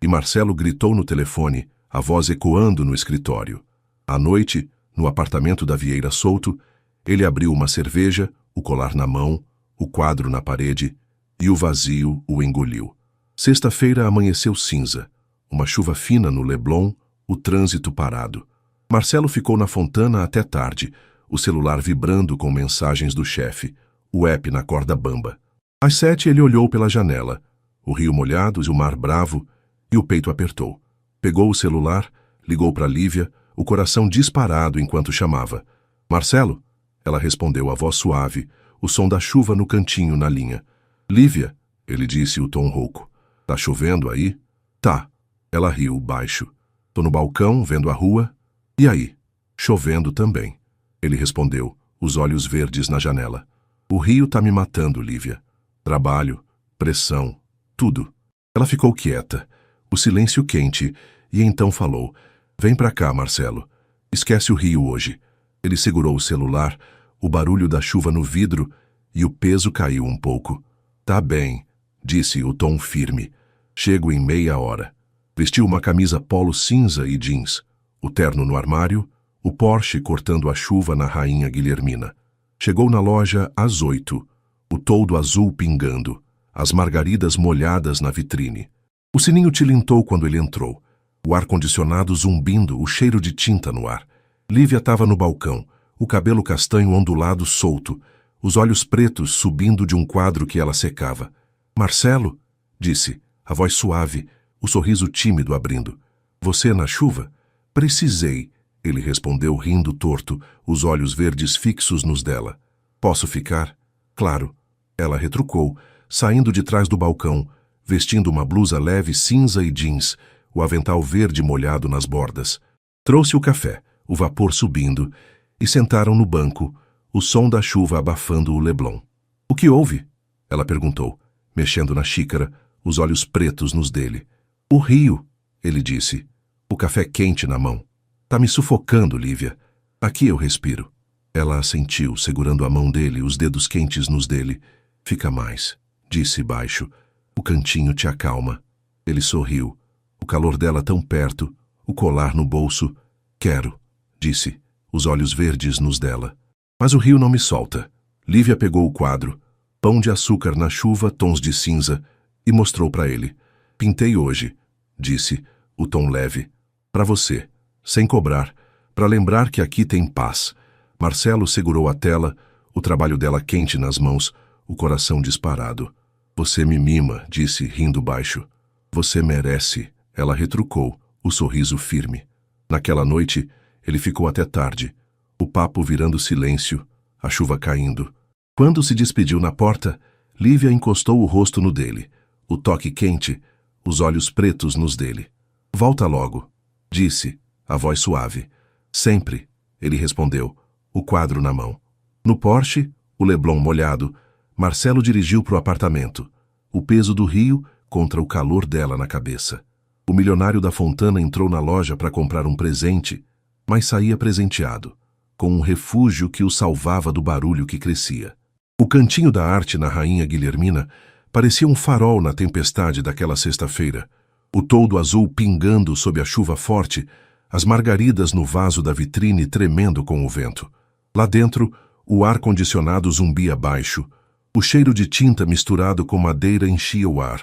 E Marcelo gritou no telefone, a voz ecoando no escritório. À noite, no apartamento da Vieira Souto, ele abriu uma cerveja, o colar na mão, o quadro na parede, e o vazio o engoliu. Sexta-feira amanheceu cinza, uma chuva fina no Leblon, o trânsito parado. Marcelo ficou na Fontana até tarde, o celular vibrando com mensagens do chefe, o app na corda bamba. Às 7 ele olhou pela janela, o rio molhado e o mar bravo, e o peito apertou. Pegou o celular, ligou para Lívia, o coração disparado enquanto chamava. Marcelo? Ela respondeu a voz suave, o som da chuva no cantinho na linha. Lívia, ele disse o tom rouco. Tá chovendo aí? Tá. Ela riu baixo. Tô no balcão, vendo a rua. E aí? Chovendo também. Ele respondeu, os olhos verdes na janela. O rio tá me matando, Lívia. Trabalho, pressão, tudo. Ela ficou quieta, o silêncio quente, e então falou. Vem pra cá, Marcelo. Esquece o rio hoje. Ele segurou o celular, o barulho da chuva no vidro, e o peso caiu um pouco. Tá bem, disse o tom firme. Chego em meia hora. Vestiu uma camisa polo cinza e jeans, o terno no armário, o Porsche cortando a chuva na Rainha Guilhermina. Chegou na loja às 8, o toldo azul pingando, as margaridas molhadas na vitrine. O sininho tilintou quando ele entrou, o ar-condicionado zumbindo, o cheiro de tinta no ar. Lívia estava no balcão, o cabelo castanho ondulado solto, os olhos pretos subindo de um quadro que ela secava. Marcelo, disse, a voz suave, o sorriso tímido abrindo. Você na chuva? Precisei, ele respondeu rindo torto, os olhos verdes fixos nos dela. Posso ficar? Claro. Ela retrucou, saindo de trás do balcão, vestindo uma blusa leve cinza e jeans, o avental verde molhado nas bordas. Trouxe o café, o vapor subindo, e sentaram no banco, o som da chuva abafando o Leblon. O que houve? Ela perguntou, mexendo na xícara, os olhos pretos nos dele. O rio, ele disse, o café quente na mão. Tá me sufocando, Lívia. Aqui eu respiro. Ela assentiu, segurando a mão dele, os dedos quentes nos dele. Fica mais, disse baixo. O cantinho te acalma. Ele sorriu. O calor dela tão perto, o colar no bolso. Quero, disse, os olhos verdes nos dela. Mas o rio não me solta. Lívia pegou o quadro, pão de açúcar na chuva, tons de cinza, e mostrou para ele. Pintei hoje, disse, o tom leve. Para você, sem cobrar, para lembrar que aqui tem paz. Marcelo segurou a tela, o trabalho dela quente nas mãos, o coração disparado. Você me mima, disse, rindo baixo. Você merece, ela retrucou, o sorriso firme. Naquela noite, ele ficou até tarde, o papo virando silêncio, a chuva caindo. Quando se despediu na porta, Lívia encostou o rosto no dele, o toque quente, os olhos pretos nos dele. Volta logo, disse, a voz suave. Sempre, ele respondeu, o quadro na mão. No Porsche, o Leblon molhado, Marcelo dirigiu para o apartamento, o peso do rio contra o calor dela na cabeça. O milionário da Fontana entrou na loja para comprar um presente, mas saía presenteado, com um refúgio que o salvava do barulho que crescia. O cantinho da arte na Rainha Guilhermina parecia um farol na tempestade daquela sexta-feira, o toldo azul pingando sob a chuva forte, as margaridas no vaso da vitrine tremendo com o vento. Lá dentro, o ar-condicionado zumbia baixo, o cheiro de tinta misturado com madeira enchia o ar,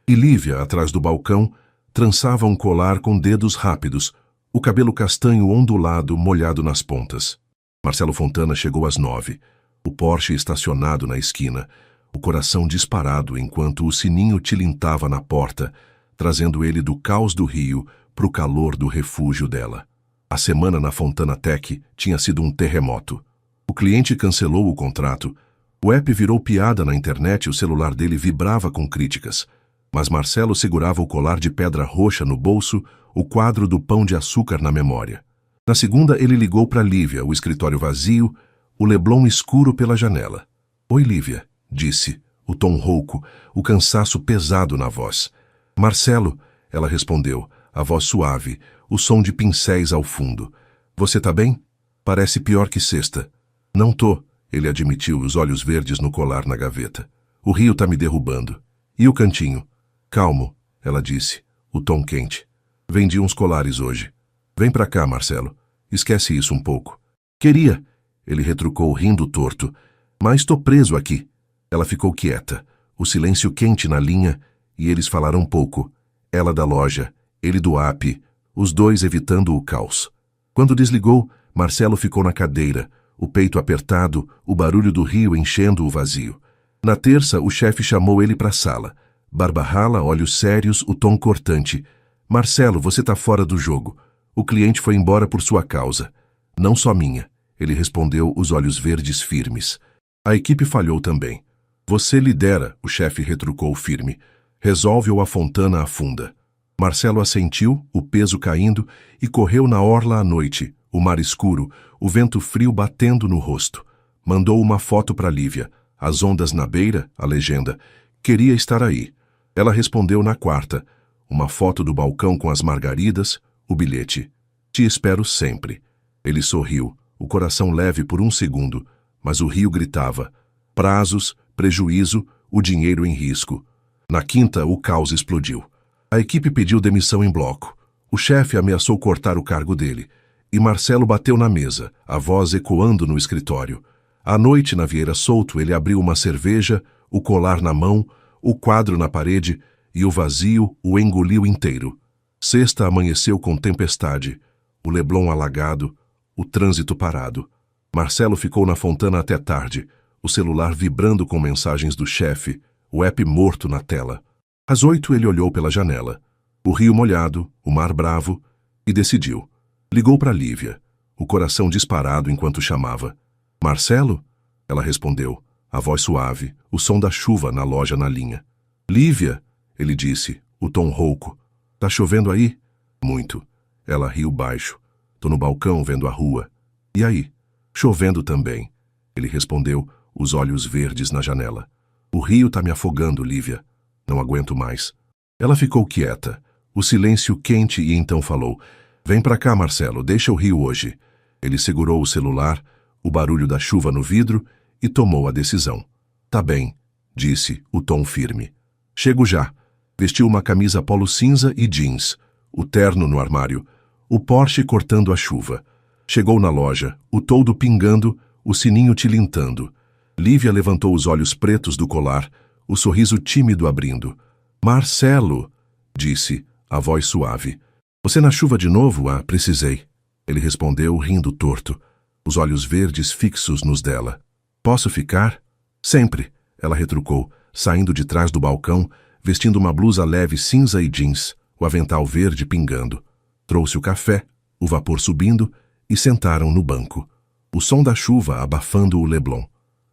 e Lívia, atrás do balcão, trançava um colar com dedos rápidos, o cabelo castanho ondulado molhado nas pontas. Marcelo Fontana chegou às 9, o Porsche estacionado na esquina, o coração disparado enquanto o sininho tilintava na porta, trazendo ele do caos do rio para o calor do refúgio dela. A semana na Fontana Tech tinha sido um terremoto. O cliente cancelou o contrato, o app virou piada na internet e o celular dele vibrava com críticas. Mas Marcelo segurava o colar de pedra roxa no bolso, o quadro do pão de açúcar na memória. Na segunda, ele ligou para Lívia, o escritório vazio, o Leblon escuro pela janela. Oi, Lívia, disse, o tom rouco, o cansaço pesado na voz. Marcelo, ela respondeu, a voz suave, o som de pincéis ao fundo. Você tá bem? Parece pior que sexta. Não tô, ele admitiu, os olhos verdes no colar na gaveta. O rio tá me derrubando. E o cantinho? Calmo, ela disse, o tom quente. Vendi uns colares hoje. Vem pra cá, Marcelo. Esquece isso um pouco. Queria, ele retrucou rindo torto, mas tô preso aqui. Ela ficou quieta, o silêncio quente na linha, e eles falaram pouco. Ela da loja, ele do app, os dois evitando o caos. Quando desligou, Marcelo ficou na cadeira, o peito apertado, o barulho do rio enchendo o vazio. Na terça, o chefe chamou ele para a sala. Barba rala, olhos sérios, o tom cortante. Marcelo, você tá fora do jogo. O cliente foi embora por sua causa. Não só minha. Ele respondeu, os olhos verdes firmes. A equipe falhou também. Você lidera, o chefe retrucou firme. Resolve ou a Fontana afunda. Marcelo assentiu, o peso caindo, e correu na orla à noite, o mar escuro, o vento frio batendo no rosto. Mandou uma foto para Lívia. As ondas na beira, a legenda. Queria estar aí. Ela respondeu na quarta. Uma foto do balcão com as margaridas, o bilhete. Te espero sempre. Ele sorriu, o coração leve por um segundo, mas o rio gritava. Prazos, prejuízo, o dinheiro em risco. Na quinta, o caos explodiu. A equipe pediu demissão em bloco. O chefe ameaçou cortar o cargo dele. E Marcelo bateu na mesa, a voz ecoando no escritório. À noite, na Vieira Solto, ele abriu uma cerveja, o colar na mão, o quadro na parede, e o vazio o engoliu inteiro. Sexta amanheceu com tempestade, o Leblon alagado, o trânsito parado. Marcelo ficou na Fontana até tarde, o celular vibrando com mensagens do chefe, o app morto na tela. Às 8 ele olhou pela janela. O rio molhado, o mar bravo, e decidiu. Ligou para Lívia, o coração disparado enquanto chamava. Marcelo? Ela respondeu, a voz suave, o som da chuva na loja na linha. Lívia, ele disse, o tom rouco. Tá chovendo aí? Muito. Ela riu baixo. Tô no balcão vendo a rua. E aí? Chovendo também. Ele respondeu, os olhos verdes na janela. O rio tá me afogando, Lívia. Não aguento mais. Ela ficou quieta, o silêncio quente e então falou. Vem pra cá, Marcelo, deixa o rio hoje. Ele segurou o celular, o barulho da chuva no vidro e tomou a decisão. Tá bem, disse, o tom firme. Chego já. Vestiu uma camisa polo cinza e jeans, o terno no armário, o Porsche cortando a chuva. Chegou na loja, o toldo pingando, o sininho tilintando. Lívia levantou os olhos pretos do colar, o sorriso tímido abrindo. Marcelo, disse, a voz suave. Você na chuva de novo? Ah, precisei. Ele respondeu, rindo torto, os olhos verdes fixos nos dela. Posso ficar? Sempre, ela retrucou, saindo de trás do balcão, vestindo uma blusa leve cinza e jeans, o avental verde pingando. Trouxe o café, o vapor subindo, e sentaram no banco. O som da chuva abafando o Leblon.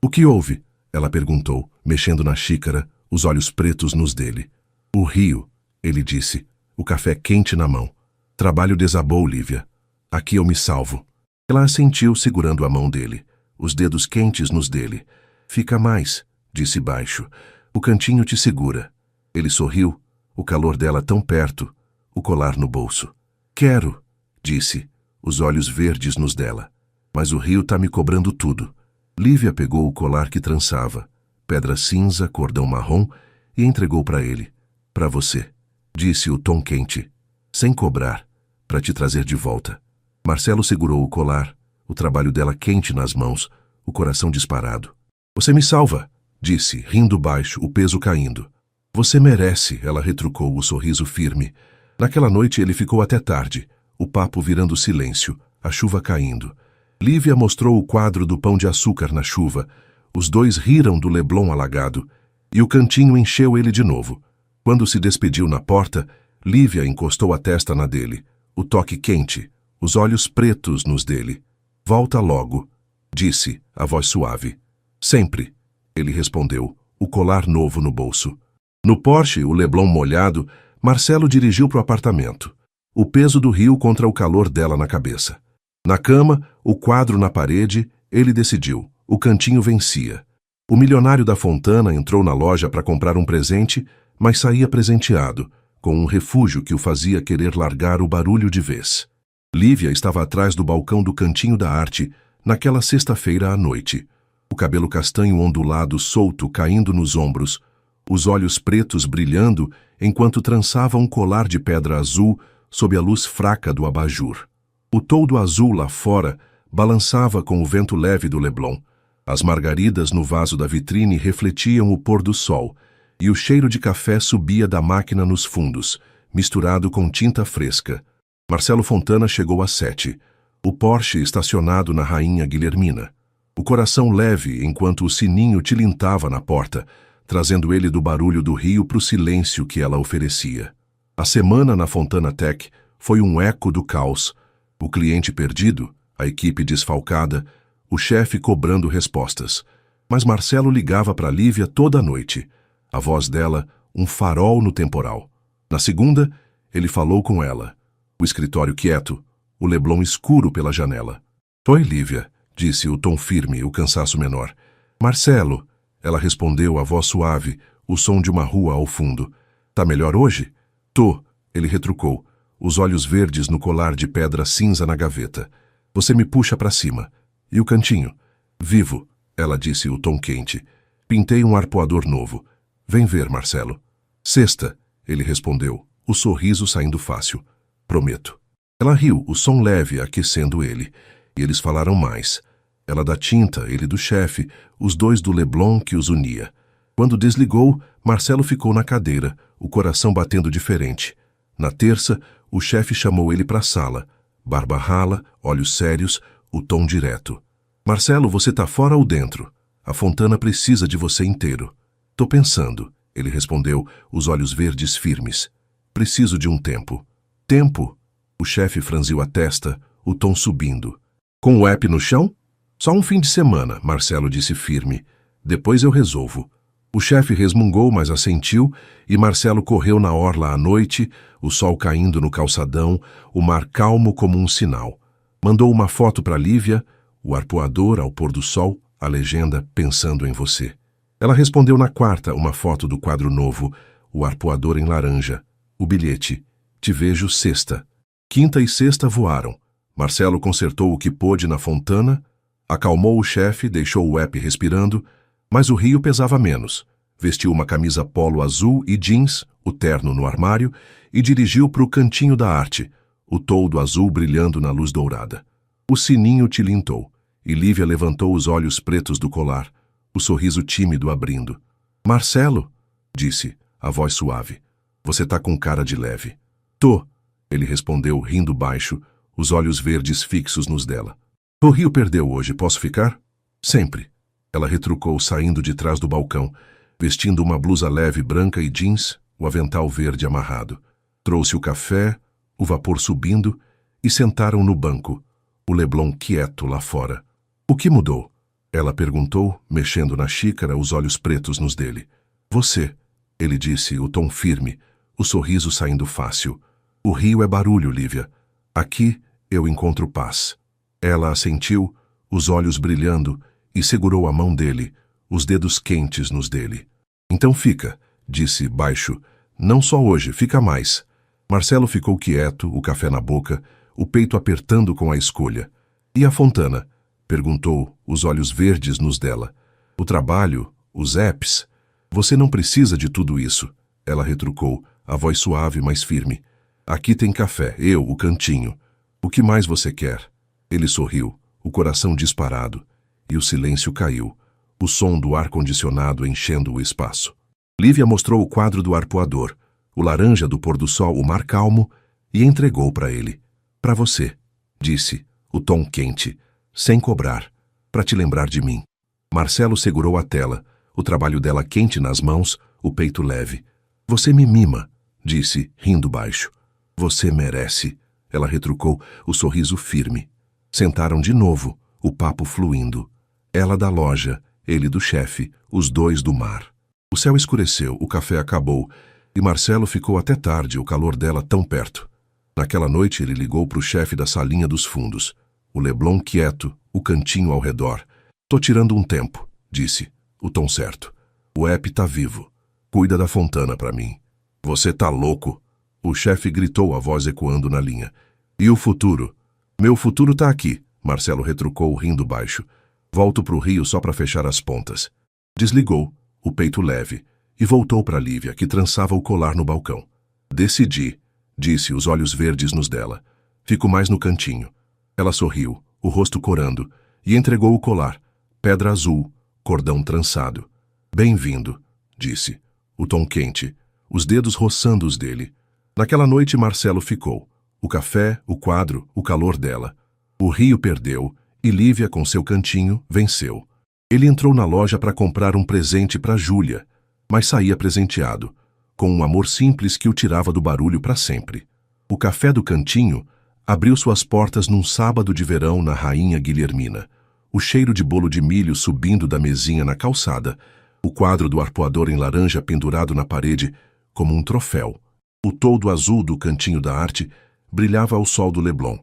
O que houve? Ela perguntou, mexendo na xícara, os olhos pretos nos dele. O rio, ele disse, o café quente na mão. Trabalho desabou, Lívia. Aqui eu me salvo. Ela assentiu, segurando a mão dele, os dedos quentes nos dele. Fica mais, disse baixo. O cantinho te segura. Ele sorriu, o calor dela tão perto, o colar no bolso. Quero, disse, os olhos verdes nos dela. Mas o rio tá me cobrando tudo. Lívia pegou o colar que trançava, pedra cinza, cordão marrom, e entregou para ele. Para você, disse o tom quente, sem cobrar, para te trazer de volta. Marcelo segurou o colar, o trabalho dela quente nas mãos, o coração disparado. Você me salva, disse, rindo baixo, o peso caindo. Você merece, ela retrucou, o sorriso firme. Naquela noite ele ficou até tarde, o papo virando silêncio, a chuva caindo. Lívia mostrou o quadro do pão de açúcar na chuva. Os dois riram do Leblon alagado, e o cantinho encheu ele de novo. Quando se despediu na porta, Lívia encostou a testa na dele, o toque quente, os olhos pretos nos dele. Volta logo, disse, a voz suave. Sempre, ele respondeu, o colar novo no bolso. No Porsche, o Leblon molhado, Marcelo dirigiu para o apartamento. O peso do rio contra o calor dela na cabeça. Na cama, o quadro na parede, ele decidiu. O cantinho vencia. O milionário da Fontana entrou na loja para comprar um presente, mas saía presenteado, com um refúgio que o fazia querer largar o barulho de vez. Lívia estava atrás do balcão do Cantinho da Arte, naquela sexta-feira à noite. O cabelo castanho ondulado solto caindo nos ombros, os olhos pretos brilhando enquanto trançava um colar de pedra azul sob a luz fraca do abajur. O toldo azul lá fora balançava com o vento leve do Leblon. As margaridas no vaso da vitrine refletiam o pôr do sol, e o cheiro de café subia da máquina nos fundos, misturado com tinta fresca. Marcelo Fontana chegou às 7, o Porsche estacionado na Rainha Guilhermina. O coração leve enquanto o sininho tilintava na porta, trazendo ele do barulho do rio para o silêncio que ela oferecia. A semana na Fontana Tech foi um eco do caos. O cliente perdido, a equipe desfalcada, o chefe cobrando respostas. Mas Marcelo ligava para Lívia toda noite. A voz dela, um farol no temporal. Na segunda, ele falou com ela. O escritório quieto, o Leblon escuro pela janela. Oi, Lívia, disse o tom firme, o cansaço menor. Marcelo, ela respondeu, a voz suave, o som de uma rua ao fundo. Tá melhor hoje? Tô, ele retrucou, os olhos verdes no colar de pedra cinza na gaveta. Você me puxa para cima. E o cantinho? Vivo, ela disse, o tom quente. Pintei um arpoador novo. Vem ver, Marcelo. Sexta, ele respondeu, o sorriso saindo fácil. Prometo. Ela riu, o som leve aquecendo ele. E eles falaram mais. Ela da tinta, ele do chefe, os dois do Leblon que os unia. Quando desligou, Marcelo ficou na cadeira, o coração batendo diferente. Na terça, o chefe chamou ele para a sala. Barba rala, olhos sérios, o tom direto. Marcelo, você tá fora ou dentro? A Fontana precisa de você inteiro. Tô pensando, ele respondeu, os olhos verdes firmes. Preciso de um tempo. Tempo? O chefe franziu a testa, o tom subindo. Com o app no chão? Só um fim de semana, Marcelo disse firme. Depois eu resolvo. O chefe resmungou, mas assentiu, e Marcelo correu na orla à noite, o sol caindo no calçadão, o mar calmo como um sinal. Mandou uma foto para Lívia, o arpoador ao pôr do sol, a legenda pensando em você. Ela respondeu na quarta uma foto do quadro novo, o arpoador em laranja, o bilhete. Te vejo sexta. Quinta e sexta voaram. Marcelo consertou o que pôde na Fontana, acalmou o chefe, deixou o app respirando, mas o rio pesava menos. Vestiu uma camisa polo azul e jeans, o terno no armário, e dirigiu para o cantinho da arte, o toldo azul brilhando na luz dourada. O sininho tilintou, e Lívia levantou os olhos pretos do colar, o sorriso tímido abrindo. Marcelo, disse, a voz suave, você tá com cara de leve. Tô, ele respondeu, rindo baixo, os olhos verdes fixos nos dela. O rio perdeu hoje, posso ficar? Sempre. Ela retrucou, saindo de trás do balcão, vestindo uma blusa leve branca e jeans, o avental verde amarrado. Trouxe o café, o vapor subindo, e sentaram no banco, o Leblon quieto lá fora. O que mudou? Ela perguntou, mexendo na xícara, os olhos pretos nos dele. Você, ele disse, o tom firme, o sorriso saindo fácil. O rio é barulho, Lívia. Aqui eu encontro paz. Ela assentiu, os olhos brilhando, e segurou a mão dele, os dedos quentes nos dele. Então fica, disse baixo. Não só hoje, fica mais. Marcelo ficou quieto, o café na boca, o peito apertando com a escolha. E a Fontana? Perguntou, os olhos verdes nos dela. O trabalho, os apps. Você não precisa de tudo isso. Ela retrucou, a voz suave, mas firme. Aqui tem café, eu, o cantinho. O que mais você quer? Ele sorriu, o coração disparado. E o silêncio caiu, o som do ar-condicionado enchendo o espaço. Lívia mostrou o quadro do arpoador, o laranja do pôr do sol, o mar calmo, e entregou para ele. Para você, disse, o tom quente, sem cobrar, para te lembrar de mim. Marcelo segurou a tela, o trabalho dela quente nas mãos, o peito leve. Você me mima, disse, rindo baixo. Você merece, ela retrucou, o sorriso firme. Sentaram de novo, o papo fluindo. Ela da loja, ele do chefe, os dois do mar. O céu escureceu, o café acabou, e Marcelo ficou até tarde, o calor dela tão perto. Naquela noite ele ligou para o chefe da salinha dos fundos. O Leblon quieto, o cantinho ao redor. Tô tirando um tempo, disse, o tom certo. O app tá vivo. Cuida da Fontana para mim. Você tá louco? O chefe gritou, a voz ecoando na linha. E o futuro? Meu futuro tá aqui, Marcelo retrucou, rindo baixo. Volto pro rio só para fechar as pontas. Desligou, o peito leve, e voltou para Lívia, que trançava o colar no balcão. Decidi, disse, os olhos verdes nos dela. Fico mais no cantinho. Ela sorriu, o rosto corando, e entregou o colar, pedra azul, cordão trançado. Bem-vindo, disse, o tom quente, os dedos roçando os dele. Naquela noite Marcelo ficou. O café, o quadro, o calor dela. O Rio perdeu, e Lívia, com seu cantinho, venceu. Ele entrou na loja para comprar um presente para Júlia, mas saía presenteado, com um amor simples que o tirava do barulho para sempre. O café do cantinho abriu suas portas num sábado de verão na Rainha Guilhermina. O cheiro de bolo de milho subindo da mesinha na calçada, o quadro do arpoador em laranja pendurado na parede como um troféu. O toldo azul do cantinho da arte brilhava ao sol do Leblon.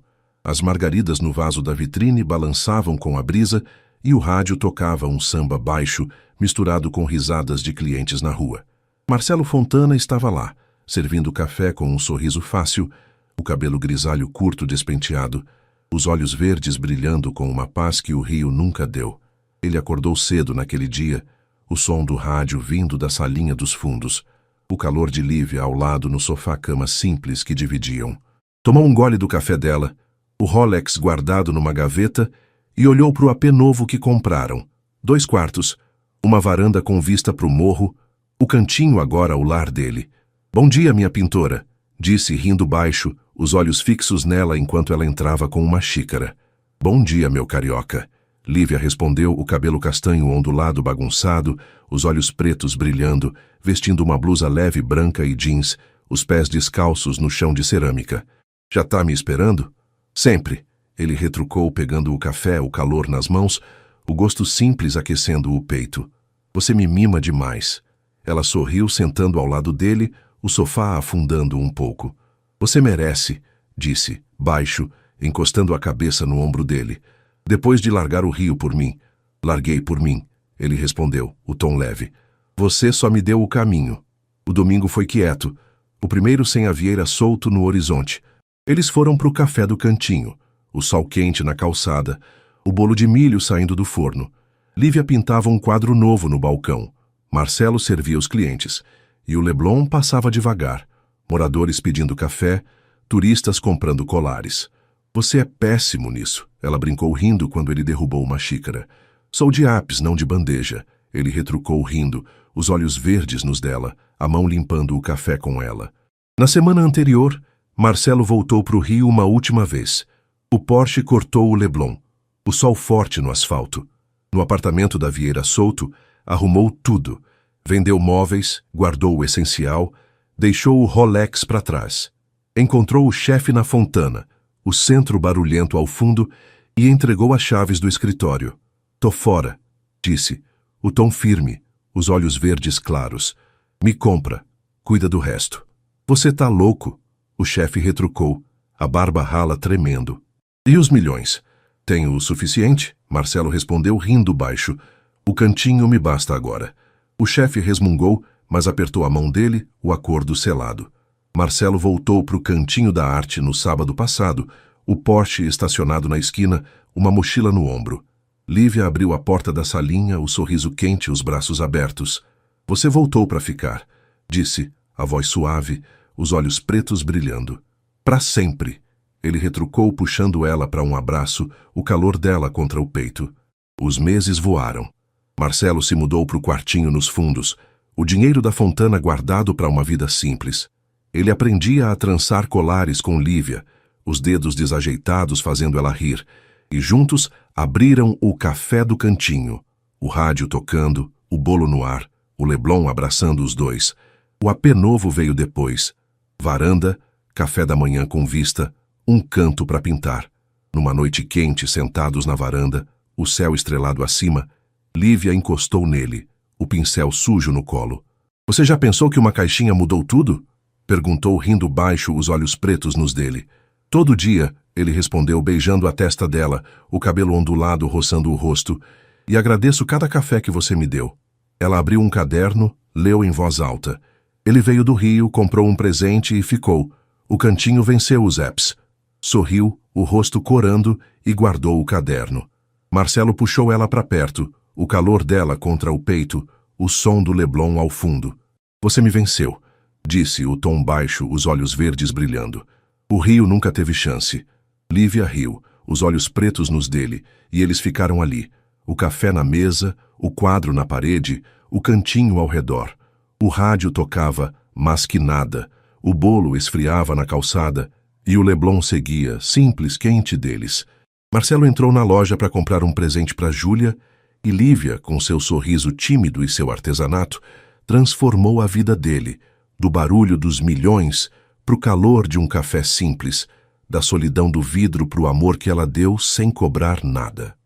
As margaridas no vaso da vitrine balançavam com a brisa e o rádio tocava um samba baixo misturado com risadas de clientes na rua. Marcelo Fontana estava lá, servindo café com um sorriso fácil, o cabelo grisalho curto despenteado, os olhos verdes brilhando com uma paz que o Rio nunca deu. Ele acordou cedo naquele dia, o som do rádio vindo da salinha dos fundos, o calor de Lívia ao lado no sofá-cama simples que dividiam. Tomou um gole do café dela, o Rolex guardado numa gaveta, e olhou para o AP novo que compraram. 2 quartos, uma varanda com vista para o morro, o cantinho agora o lar dele. Bom dia, minha pintora, disse rindo baixo, os olhos fixos nela enquanto ela entrava com uma xícara. Bom dia, meu carioca. Lívia respondeu, o cabelo castanho ondulado bagunçado, os olhos pretos brilhando, vestindo uma blusa leve branca e jeans, os pés descalços no chão de cerâmica. Já tá me esperando? Sempre. Ele retrucou, pegando o café, o calor nas mãos, o gosto simples aquecendo o peito. Você me mima demais. Ela sorriu, sentando ao lado dele, o sofá afundando um pouco. Você merece, disse, baixo, encostando a cabeça no ombro dele. Depois de largar o Rio por mim. Larguei por mim, ele respondeu, o tom leve. Você só me deu o caminho. O domingo foi quieto, o primeiro sem a vieira solto no horizonte. Eles foram para o café do cantinho, o sol quente na calçada, o bolo de milho saindo do forno. Lívia pintava um quadro novo no balcão. Marcelo servia os clientes, e o Leblon passava devagar. Moradores pedindo café, turistas comprando colares. Você é péssimo nisso, ela brincou rindo quando ele derrubou uma xícara. Sou de apes, não de bandeja, ele retrucou rindo, os olhos verdes nos dela, a mão limpando o café com ela. Na semana anterior, Marcelo voltou para o Rio uma última vez. O Porsche cortou o Leblon, o sol forte no asfalto. No apartamento da Vieira Souto, arrumou tudo. Vendeu móveis, guardou o essencial, deixou o Rolex para trás. Encontrou o chefe na Fontana, o centro barulhento ao fundo, e entregou as chaves do escritório. Tô fora, disse, o tom firme, os olhos verdes claros. Me compra, cuida do resto. Você tá louco, o chefe retrucou, a barba rala tremendo. E os milhões? Tenho o suficiente? Marcelo respondeu rindo baixo. O cantinho me basta agora. O chefe resmungou, mas apertou a mão dele, o acordo selado. Marcelo voltou para o cantinho da arte no sábado passado, o Porsche estacionado na esquina, uma mochila no ombro. Lívia abriu a porta da salinha, o sorriso quente, os braços abertos. Você voltou para ficar, disse, a voz suave, os olhos pretos brilhando. Para sempre. Ele retrucou, puxando ela para um abraço, o calor dela contra o peito. Os meses voaram. Marcelo se mudou para o quartinho nos fundos, o dinheiro da Fontana guardado para uma vida simples. Ele aprendia a trançar colares com Lívia, os dedos desajeitados fazendo ela rir, e juntos abriram o café do cantinho, o rádio tocando, o bolo no ar, o Leblon abraçando os dois. O AP novo veio depois. Varanda, café da manhã com vista, um canto para pintar. Numa noite quente, sentados na varanda, o céu estrelado acima, Lívia encostou nele, o pincel sujo no colo. Você já pensou que uma caixinha mudou tudo? Perguntou rindo baixo, os olhos pretos nos dele. Todo dia, ele respondeu beijando a testa dela, o cabelo ondulado roçando o rosto. E agradeço cada café que você me deu. Ela abriu um caderno, leu em voz alta. Ele veio do Rio, comprou um presente e ficou. O cantinho venceu os apps. Sorriu, o rosto corando, e guardou o caderno. Marcelo puxou ela para perto, o calor dela contra o peito, o som do Leblon ao fundo. Você me venceu, disse o tom baixo, os olhos verdes brilhando. O rio nunca teve chance. Lívia riu, os olhos pretos nos dele, e eles ficaram ali. O café na mesa, o quadro na parede, o cantinho ao redor. O rádio tocava, mas que nada. O bolo esfriava na calçada, e o Leblon seguia, simples, quente deles. Marcelo entrou na loja para comprar um presente para Júlia, e Lívia, com seu sorriso tímido e seu artesanato, transformou a vida dele, do barulho dos milhões para o calor de um café simples, da solidão do vidro para o amor que ela deu sem cobrar nada.